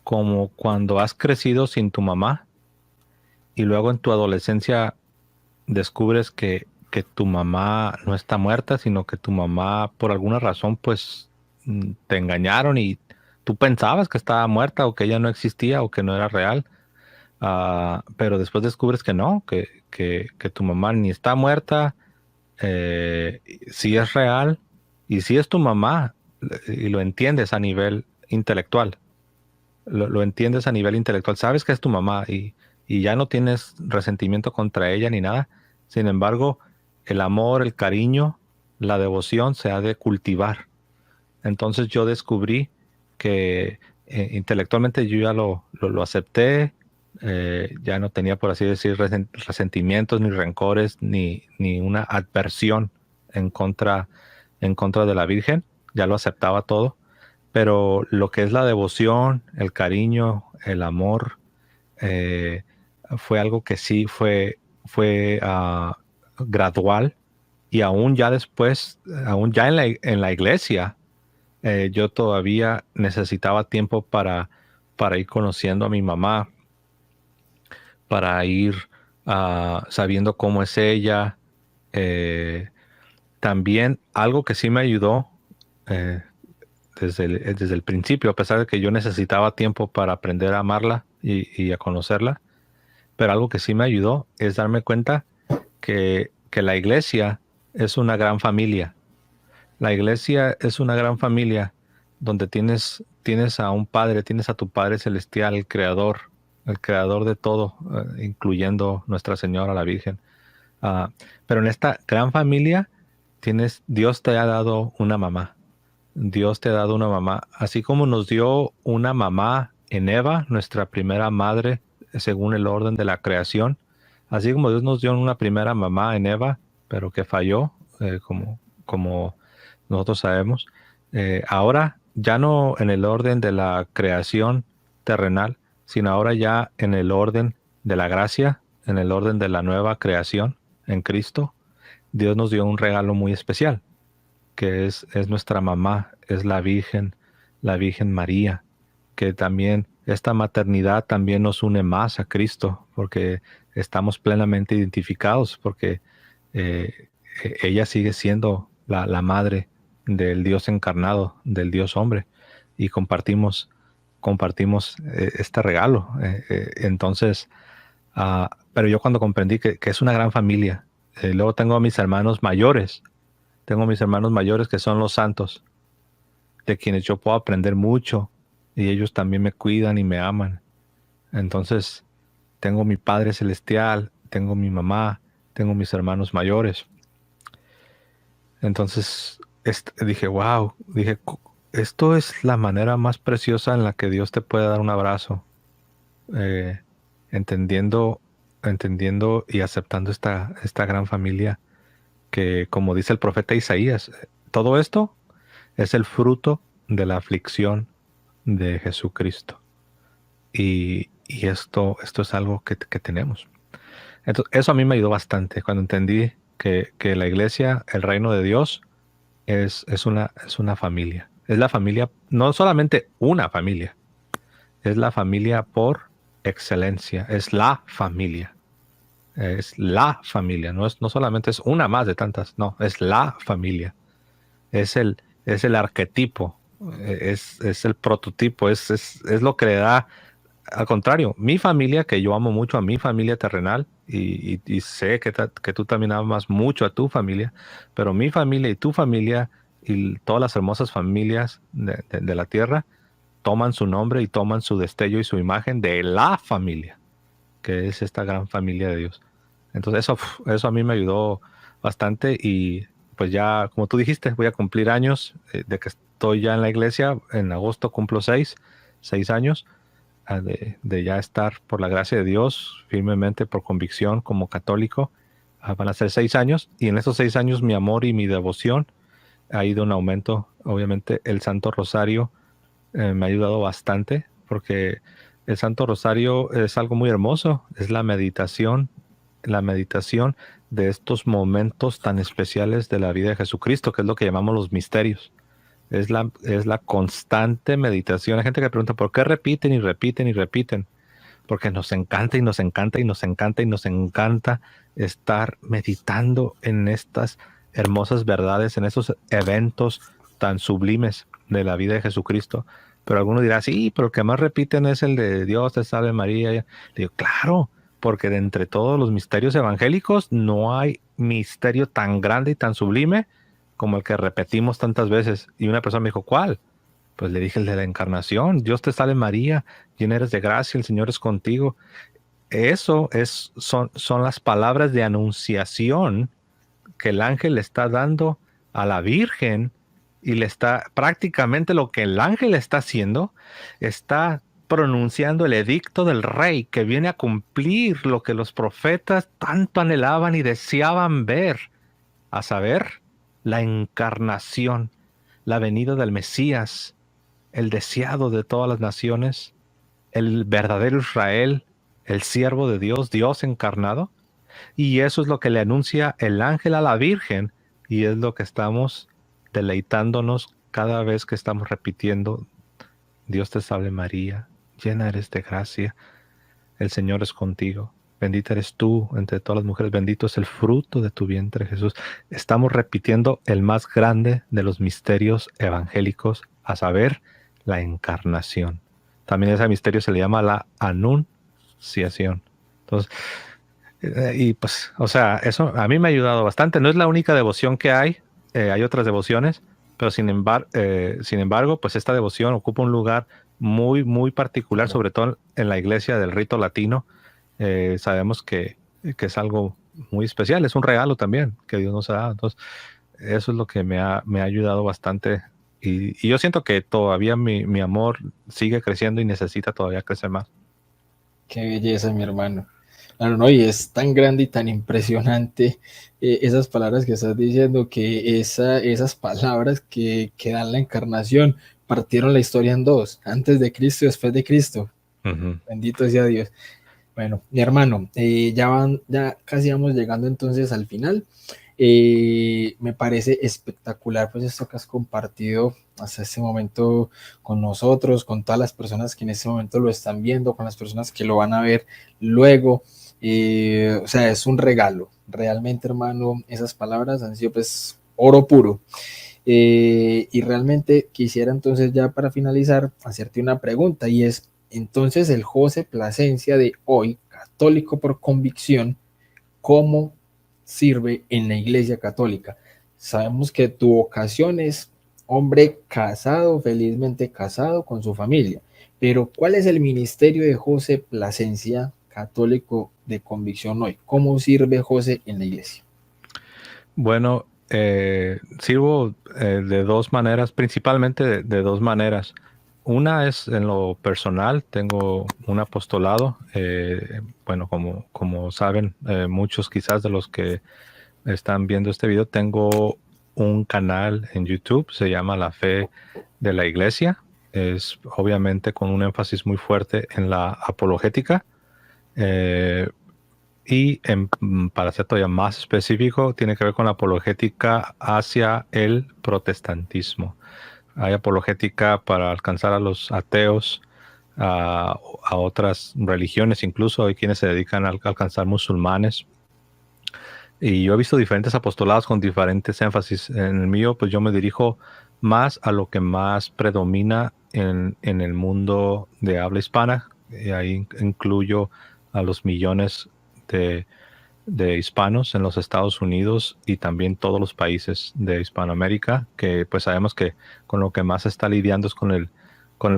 como cuando has crecido sin tu mamá y luego en tu adolescencia descubres que tu mamá no está muerta, sino que tu mamá por alguna razón pues te engañaron y tú pensabas que estaba muerta o que ella no existía o que no era real. Pero después descubres que no, que tu mamá ni está muerta, sí es real y sí es tu mamá, y lo entiendes a nivel intelectual. Lo entiendes a nivel intelectual, sabes que es tu mamá y ya no tienes resentimiento contra ella ni nada. Sin embargo, el amor, el cariño, la devoción se ha de cultivar. Entonces yo descubrí que intelectualmente yo ya lo acepté, ya no tenía, por así decir, resentimientos, ni rencores, ni una adversión en contra, en contra de la Virgen, ya lo aceptaba todo, pero lo que es la devoción, el cariño, el amor, eh, fue algo que sí fue gradual y aún ya después, aún ya en la iglesia, yo todavía necesitaba tiempo para ir conociendo a mi mamá, para ir sabiendo cómo es ella. Eh, También algo que sí me ayudó eh, desde el principio, a pesar de que yo necesitaba tiempo para aprender a amarla y a conocerla, pero algo que sí me ayudó es darme cuenta que la iglesia es una gran familia. La iglesia es una gran familia donde tienes a un padre, tienes a tu Padre Celestial, el creador de todo, incluyendo Nuestra Señora, la Virgen. Pero en esta gran familia Dios te ha dado una mamá. Dios te ha dado una mamá, así como nos dio una mamá en Eva, nuestra primera madre, según el orden de la creación, así como Dios nos dio una primera mamá en Eva, pero que falló, como nosotros sabemos. Ahora ya no en el orden de la creación terrenal, sino ahora ya en el orden de la gracia, en el orden de la nueva creación en Cristo, Dios nos dio un regalo muy especial, que es nuestra mamá, es la Virgen María, que también esta maternidad también nos une más a Cristo, porque estamos plenamente identificados, porque ella sigue siendo la madre del Dios encarnado, del Dios hombre, y compartimos este regalo. Entonces, pero yo cuando comprendí que es una gran familia, luego tengo a mis hermanos mayores, que son los santos, de quienes yo puedo aprender mucho, y ellos también me cuidan y me aman. Entonces, tengo mi Padre Celestial, tengo mi mamá, tengo mis hermanos mayores. Entonces, dije, wow, esto es la manera más preciosa en la que Dios te puede dar un abrazo, eh, entendiendo, entendiendo y aceptando esta gran familia que, como dice el profeta Isaías, todo esto es el fruto de la aflicción de Jesucristo. Y esto es algo que tenemos. Entonces, eso a mí me ayudó bastante cuando entendí que la iglesia, el reino de Dios, es una familia. Es la familia, no solamente una familia, es la familia por excelencia, es la familia. Es la familia, no solamente es una más de tantas, no, es la familia. Es el arquetipo, es el prototipo, es lo que le da. Al contrario, mi familia, que yo amo mucho a mi familia terrenal, y sé que tú también amas mucho a tu familia, pero mi familia y tu familia y todas las hermosas familias de la tierra toman su nombre y toman su destello y su imagen de la familia, que es esta gran familia de Dios. Entonces eso a mí me ayudó bastante, y pues ya, como tú dijiste, voy a cumplir años de que estoy ya en la iglesia. En agosto cumplo 6 años de ya estar, por la gracia de Dios, firmemente por convicción como católico. Van a ser 6 años, y en esos 6 años mi amor y mi devoción ha ido en aumento. Obviamente el Santo Rosario me ha ayudado bastante, porque el Santo Rosario es algo muy hermoso, es la meditación de estos momentos tan especiales de la vida de Jesucristo, que es lo que llamamos los misterios. Es la constante meditación. Hay gente que pregunta, ¿por qué repiten y repiten y repiten? Porque nos encanta y nos encanta y nos encanta y nos encanta estar meditando en estas hermosas verdades, en esos eventos tan sublimes de la vida de Jesucristo. Pero alguno dirá, sí, pero el que más repiten es el de Dios te salve María. Le digo, claro, porque de entre todos los misterios evangélicos no hay misterio tan grande y tan sublime como el que repetimos tantas veces. Y una persona me dijo, ¿cuál? Pues le dije el de la encarnación. Dios te salve María, llena eres de gracia, el Señor es contigo. Eso son las palabras de anunciación que el ángel le está dando a la Virgen, y le está prácticamente lo que el ángel está haciendo, está pronunciando el edicto del rey que viene a cumplir lo que los profetas tanto anhelaban y deseaban ver, a saber, la encarnación, la venida del Mesías, el deseado de todas las naciones, el verdadero Israel, el siervo de Dios, Dios encarnado. Y eso es lo que le anuncia el ángel a la Virgen, y es lo que estamos deleitándonos cada vez que estamos repitiendo: Dios te salve María, llena eres de gracia, el Señor es contigo, bendita eres tú entre todas las mujeres, bendito es el fruto de tu vientre Jesús. Estamos repitiendo el más grande de los misterios evangélicos, a saber, la encarnación. También ese misterio se le llama la anunciación. Entonces, y pues, o sea, eso a mí me ha ayudado bastante. No es la única devoción que hay otras devociones, pero sin embargo, pues esta devoción ocupa un lugar muy, muy particular, sobre todo en la iglesia del rito latino. Sabemos que es algo muy especial, es un regalo también que Dios nos ha dado. Entonces, eso es lo que me ha ayudado bastante. Y yo siento que todavía mi amor sigue creciendo y necesita todavía crecer más. Qué belleza, mi hermano. Claro, no, y es tan grande y tan impresionante esas palabras que estás diciendo, que esas palabras que dan la encarnación partieron la historia en dos, antes de Cristo y después de Cristo. Ujú. Bendito sea Dios. Bueno, mi hermano, ya casi vamos llegando entonces al final. Me parece espectacular pues esto que has compartido hasta este momento con nosotros, con todas las personas que en este momento lo están viendo, con las personas que lo van a ver luego. O sea, es un regalo. Realmente, hermano, esas palabras han sido pues oro puro. Y realmente quisiera entonces ya para finalizar hacerte una pregunta y es, entonces el José Plasencia de hoy, católico por convicción, ¿cómo sirve en la Iglesia Católica? Sabemos que tu vocación es hombre casado, felizmente casado con su familia, pero ¿cuál es el ministerio de José Plasencia, católico de convicción hoy? ¿Cómo sirve José en la Iglesia? Bueno, sirvo de dos maneras, principalmente de dos maneras. Una es en lo personal, tengo un apostolado, bueno, como saben muchos quizás de los que están viendo este video, tengo un canal en YouTube, se llama La Fe de la Iglesia, es obviamente con un énfasis muy fuerte en la apologética. eh, para ser todavía más específico, tiene que ver con la apologética hacia el protestantismo. Hay apologética para alcanzar a los ateos, a otras religiones, incluso hay quienes se dedican a alcanzar musulmanes. Y yo he visto diferentes apostolados con diferentes énfasis. En el mío, pues yo me dirijo más a lo que más predomina en el mundo de habla hispana. Y ahí incluyo a los millones de, de hispanos en los Estados Unidos y también todos los países de Hispanoamérica, que pues sabemos que con lo que más se está lidiando es con el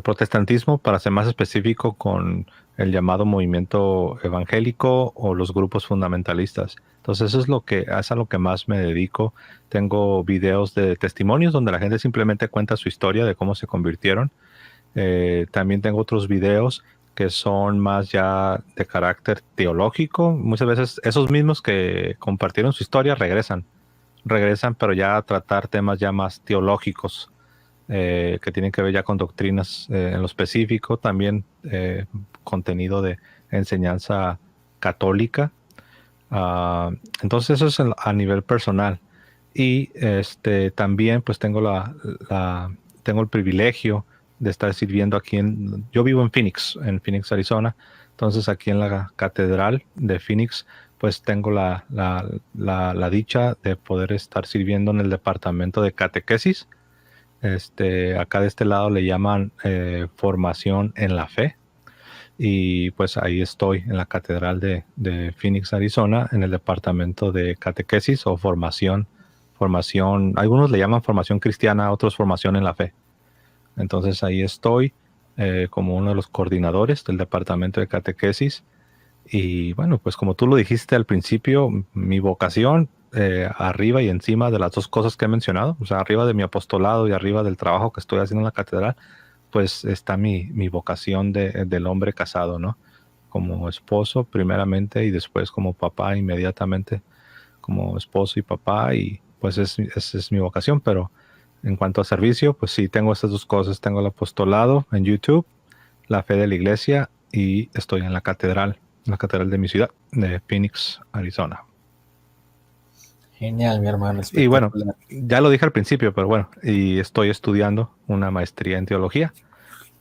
protestantismo, para ser más específico, con el llamado movimiento evangélico o los grupos fundamentalistas. Entonces eso es a lo que más me dedico. Tengo videos de testimonios donde la gente simplemente cuenta su historia de cómo se convirtieron. También tengo otros videos que son más ya de carácter teológico. Muchas veces esos mismos que compartieron su historia regresan, pero ya a tratar temas ya más teológicos, que tienen que ver ya con doctrinas en lo específico, también contenido de enseñanza católica. Ah, entonces eso es a nivel personal. Y también pues tengo el privilegio de estar sirviendo aquí yo vivo en Phoenix, Arizona. Entonces aquí en la catedral de Phoenix pues tengo la dicha de poder estar sirviendo en el departamento de catequesis. Acá de este lado le llaman formación en la fe. Y pues ahí estoy en la catedral de Phoenix, Arizona, en el departamento de catequesis o formación, algunos le llaman formación cristiana, otros formación en la fe. Entonces ahí estoy como uno de los coordinadores del departamento de catequesis. Y bueno, pues como tú lo dijiste al principio, mi vocación arriba y encima de las dos cosas que he mencionado, o sea, arriba de mi apostolado y arriba del trabajo que estoy haciendo en la catedral, pues está mi vocación del hombre casado, ¿no? Como esposo primeramente y después como papá inmediatamente, como esposo y papá, y pues esa es mi vocación. Pero en cuanto a servicio, pues sí, tengo estas dos cosas. Tengo el apostolado en YouTube, la fe de la iglesia, y estoy en la catedral de mi ciudad, de Phoenix, Arizona. Genial, mi hermano, Y bueno, espectacular. ya lo dije al principio, pero bueno, y estoy estudiando una maestría en teología.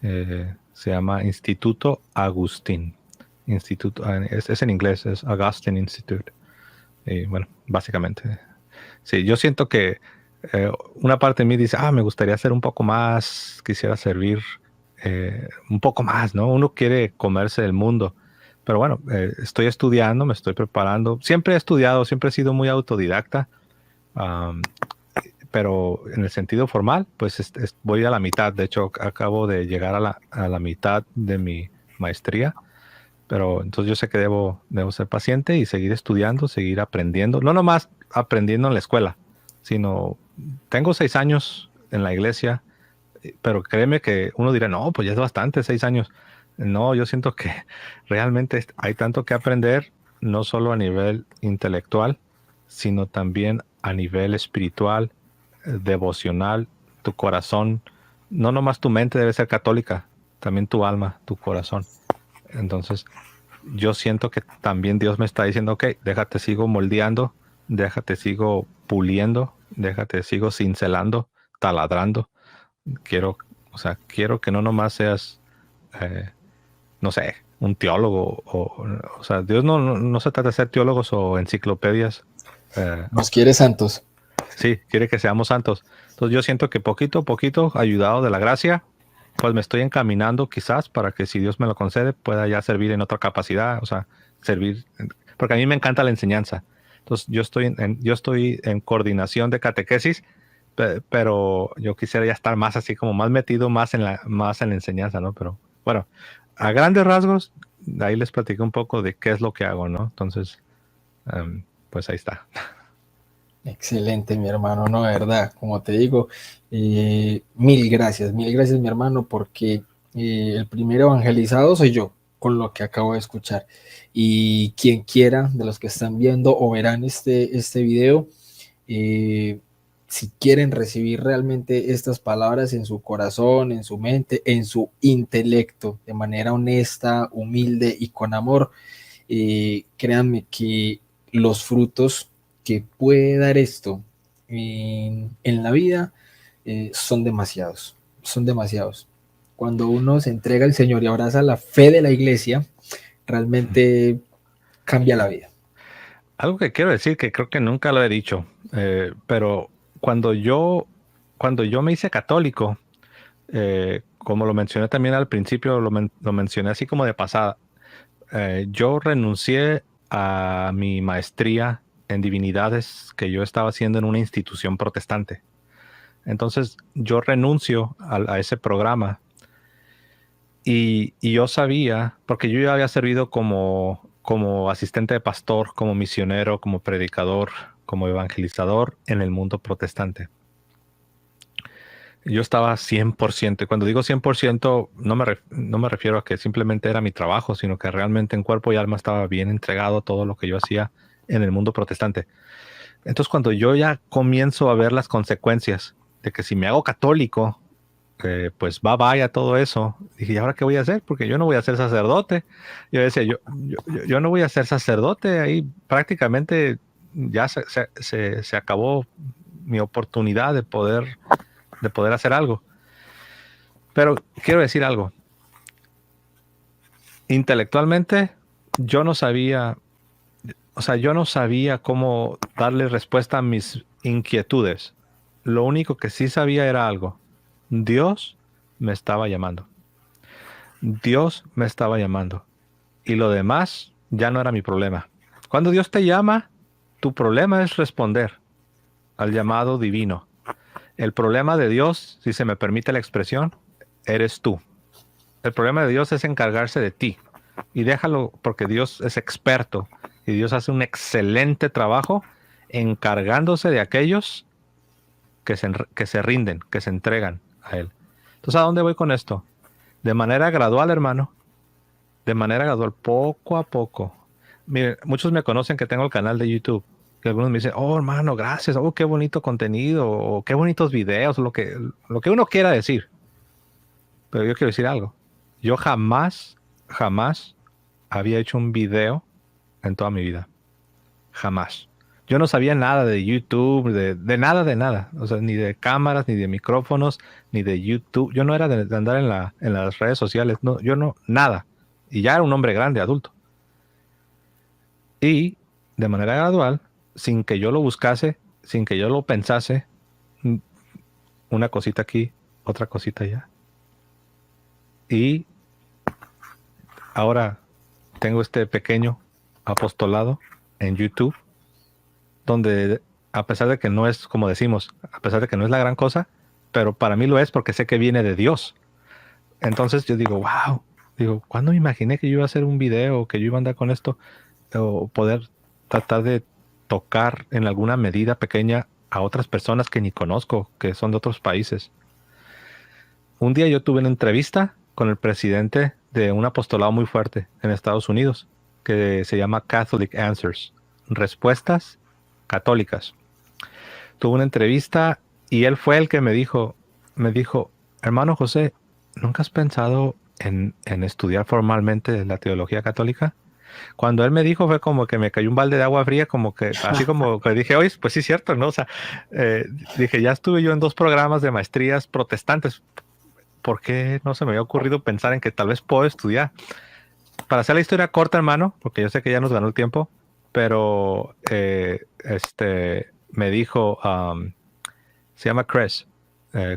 Se llama Instituto Agustín. Es en inglés, es Augustine Institute. Y bueno, básicamente. Sí, yo siento que una parte de mí dice, me gustaría hacer un poco más, quisiera servir un poco más, ¿no? Uno quiere comerse el mundo. Pero bueno, estoy estudiando, me estoy preparando. Siempre he estudiado, siempre he sido muy autodidacta. um, pero en el sentido formal, pues voy a la mitad. De hecho, acabo de llegar a la mitad de mi maestría, pero entonces yo sé que debo ser paciente y seguir estudiando, seguir aprendiendo. No nomás aprendiendo en la escuela, sino tengo 6 años en la iglesia, pero créeme que uno dirá, no, pues ya es bastante, 6 años. No, yo siento que realmente hay tanto que aprender, no solo a nivel intelectual, sino también a nivel espiritual, devocional. Tu corazón, no nomás tu mente debe ser católica, también tu alma, tu corazón. Entonces, yo siento que también Dios me está diciendo, ok, déjate sigo moldeando, déjate sigo puliendo, déjate sigo cincelando, taladrando. Quiero, o sea, quiero que no nomás seas, eh, no sé, un teólogo, o sea, Dios no se trata de ser teólogos o enciclopedias. Nos quiere santos. Sí, quiere que seamos santos. Entonces yo siento que poquito a poquito, ayudado de la gracia, pues me estoy encaminando quizás para que si Dios me lo concede, pueda ya servir en otra capacidad, o sea, servir, porque a mí me encanta la enseñanza. Entonces yo estoy en coordinación de catequesis, pero yo quisiera ya estar más así como más metido más en la enseñanza, ¿no? Pero bueno, a grandes rasgos, ahí les platiqué un poco de qué es lo que hago, ¿no? Entonces, pues ahí está. Excelente, mi hermano, no, de verdad, como te digo, mil gracias, mi hermano, porque el primer evangelizado soy yo, con lo que acabo de escuchar. Y quien quiera, de los que están viendo o verán este video, eh, si quieren recibir realmente estas palabras en su corazón, en su mente, en su intelecto, de manera honesta, humilde y con amor, créanme que los frutos que puede dar esto en la vida son demasiados, son demasiados. Cuando uno se entrega al Señor y abraza la fe de la iglesia, realmente cambia la vida. Algo que quiero decir que creo que nunca lo he dicho, pero cuando yo, cuando yo me hice católico, como lo mencioné también al principio, lo mencioné así como de pasada, yo renuncié a mi maestría en divinidades que yo estaba haciendo en una institución protestante. Entonces yo renuncio a ese programa y yo sabía, porque yo ya había servido como asistente de pastor, como misionero, como predicador, como evangelizador en el mundo protestante. Yo estaba 100%, y cuando digo 100%, no me refiero a que simplemente era mi trabajo, sino que realmente en cuerpo y alma estaba bien entregado a todo lo que yo hacía en el mundo protestante. Entonces, cuando yo ya comienzo a ver las consecuencias de que si me hago católico, pues bye a todo eso, dije, ¿y ahora qué voy a hacer? Porque yo no voy a ser sacerdote. Yo decía, yo no voy a ser sacerdote, ahí prácticamente ya se acabó mi oportunidad de poder hacer algo. Pero quiero decir algo. Intelectualmente, yo no sabía, o sea, yo no sabía cómo darle respuesta a mis inquietudes. Lo único que sí sabía era algo. Dios me estaba llamando. Dios me estaba llamando. Y lo demás ya no era mi problema. Cuando Dios te llama, tu problema es responder al llamado divino. El problema de Dios, si se me permite la expresión, eres tú. El problema de Dios es encargarse de ti. Y déjalo porque Dios es experto y Dios hace un excelente trabajo encargándose de aquellos que se rinden, que se entregan a Él. Entonces, ¿a dónde voy con esto? De manera gradual, hermano, de manera gradual, poco a poco. Miren, muchos me conocen que tengo el canal de YouTube. Que algunos me dicen, oh hermano, gracias, oh qué bonito contenido, o qué bonitos videos, lo que uno quiera decir. Pero yo quiero decir algo. Yo jamás había hecho un video en toda mi vida. Jamás. Yo no sabía nada de YouTube, de nada, de nada. O sea, ni de cámaras, ni de micrófonos, ni de YouTube. Yo no era de andar en las redes sociales. No, yo no, nada. Y ya era un hombre grande, adulto. Y de manera gradual, sin que yo lo buscase, sin que yo lo pensase, una cosita aquí, otra cosita allá. Y ahora tengo este pequeño apostolado en YouTube, donde a pesar de que no es, como decimos, a pesar de que no es la gran cosa, pero para mí lo es porque sé que viene de Dios. Entonces yo digo, wow, digo, ¿cuándo me imaginé que yo iba a hacer un video, que yo iba a andar con esto, o poder tratar de tocar en alguna medida pequeña a otras personas que ni conozco, que son de otros países? Un día yo tuve una entrevista con el presidente de un apostolado muy fuerte en Estados Unidos, que se llama Catholic Answers, respuestas católicas. Tuve una entrevista y él fue el que me dijo, hermano José, ¿nunca has pensado en estudiar formalmente la teología católica? Cuando él me dijo fue como que me cayó un balde de agua fría, como que así como que dije, oye, pues sí es cierto, ¿no? O sea, dije, ya estuve yo en 2 programas de maestrías protestantes. ¿Por qué no se me había ocurrido pensar en que tal vez puedo estudiar? Para hacer la historia corta, hermano, porque yo sé que ya nos ganó el tiempo, pero me dijo, se llama Chris,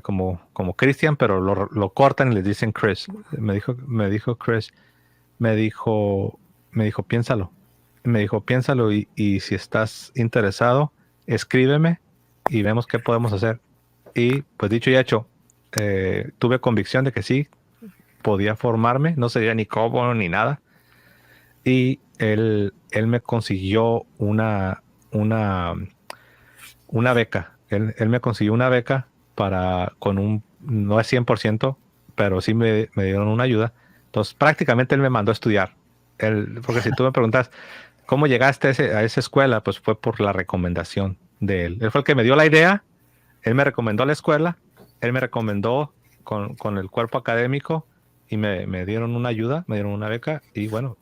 como Christian, pero lo cortan y le dicen Chris. Me dijo Chris, me dijo, piénsalo. Me dijo, piénsalo y si estás interesado, escríbeme y vemos qué podemos hacer. Y pues dicho y hecho, tuve convicción de que sí, podía formarme, no sería ni cómo ni nada. Y él me consiguió una beca. Él me consiguió una beca no es 100%, pero sí me dieron una ayuda. Entonces, prácticamente él me mandó a estudiar. Porque si tú me preguntas, ¿cómo llegaste a esa escuela? Pues fue por la recomendación de él. Él fue el que me dio la idea, él me recomendó la escuela, él me recomendó con el cuerpo académico y me dieron una ayuda, me dieron una beca y bueno,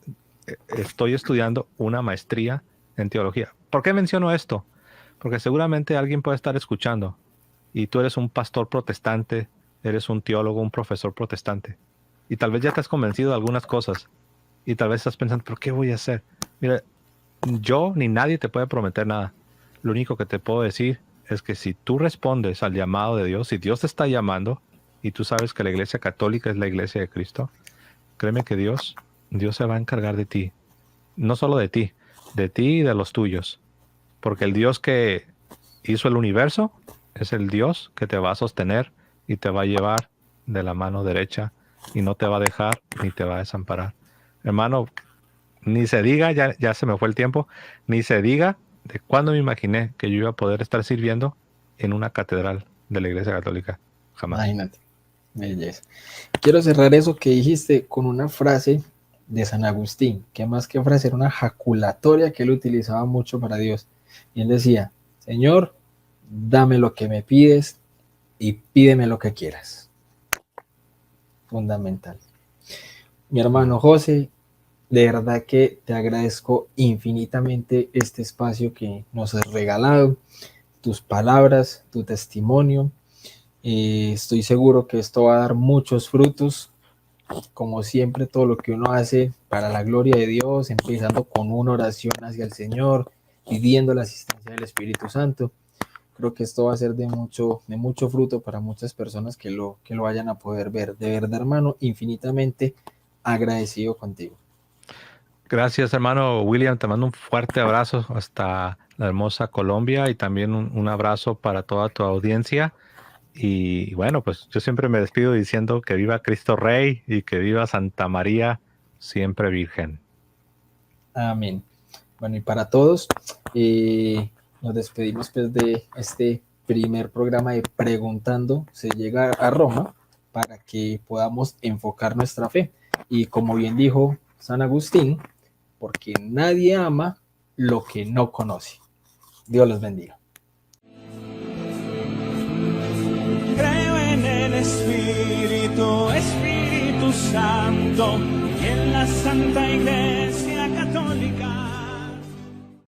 estoy estudiando una maestría en teología. ¿Por qué menciono esto? Porque seguramente alguien puede estar escuchando y tú eres un pastor protestante, eres un teólogo, un profesor protestante y tal vez ya te has convencido de algunas cosas y tal vez estás pensando, ¿pero qué voy a hacer? Mira, yo ni nadie te puede prometer nada. Lo único que te puedo decir es que si tú respondes al llamado de Dios, si Dios te está llamando y tú sabes que la iglesia católica es la iglesia de Cristo, créeme que Dios se va a encargar de ti. No solo de ti y de los tuyos. Porque el Dios que hizo el universo es el Dios que te va a sostener y te va a llevar de la mano derecha y no te va a dejar ni te va a desamparar. Hermano, ni se diga, ya se me fue el tiempo, ni se diga de cuándo me imaginé que yo iba a poder estar sirviendo en una catedral de la Iglesia Católica. Jamás. Imagínate, belleza. Quiero cerrar eso que dijiste con una frase de San Agustín, que más que frase era una jaculatoria que él utilizaba mucho para Dios. Y él decía, Señor, dame lo que me pides y pídeme lo que quieras. Fundamental. Mi hermano José, de verdad que te agradezco infinitamente este espacio que nos has regalado, tus palabras, tu testimonio. Estoy seguro que esto va a dar muchos frutos. Como siempre, todo lo que uno hace para la gloria de Dios, empezando con una oración hacia el Señor, pidiendo la asistencia del Espíritu Santo. Creo que esto va a ser de mucho fruto para muchas personas que lo vayan a poder ver. De verdad, hermano, infinitamente agradecido contigo. Gracias, hermano William. Te mando un fuerte abrazo hasta la hermosa Colombia y también un abrazo para toda tu audiencia. Y bueno, pues yo siempre me despido diciendo que viva Cristo Rey y que viva Santa María, siempre Virgen. Amén. Bueno, y para todos, nos despedimos pues de este primer programa de Preguntando se llega a Roma para que podamos enfocar nuestra fe. Y como bien dijo San Agustín, porque nadie ama lo que no conoce. Dios los bendiga. Creo en el Espíritu Santo y en la Santa Iglesia.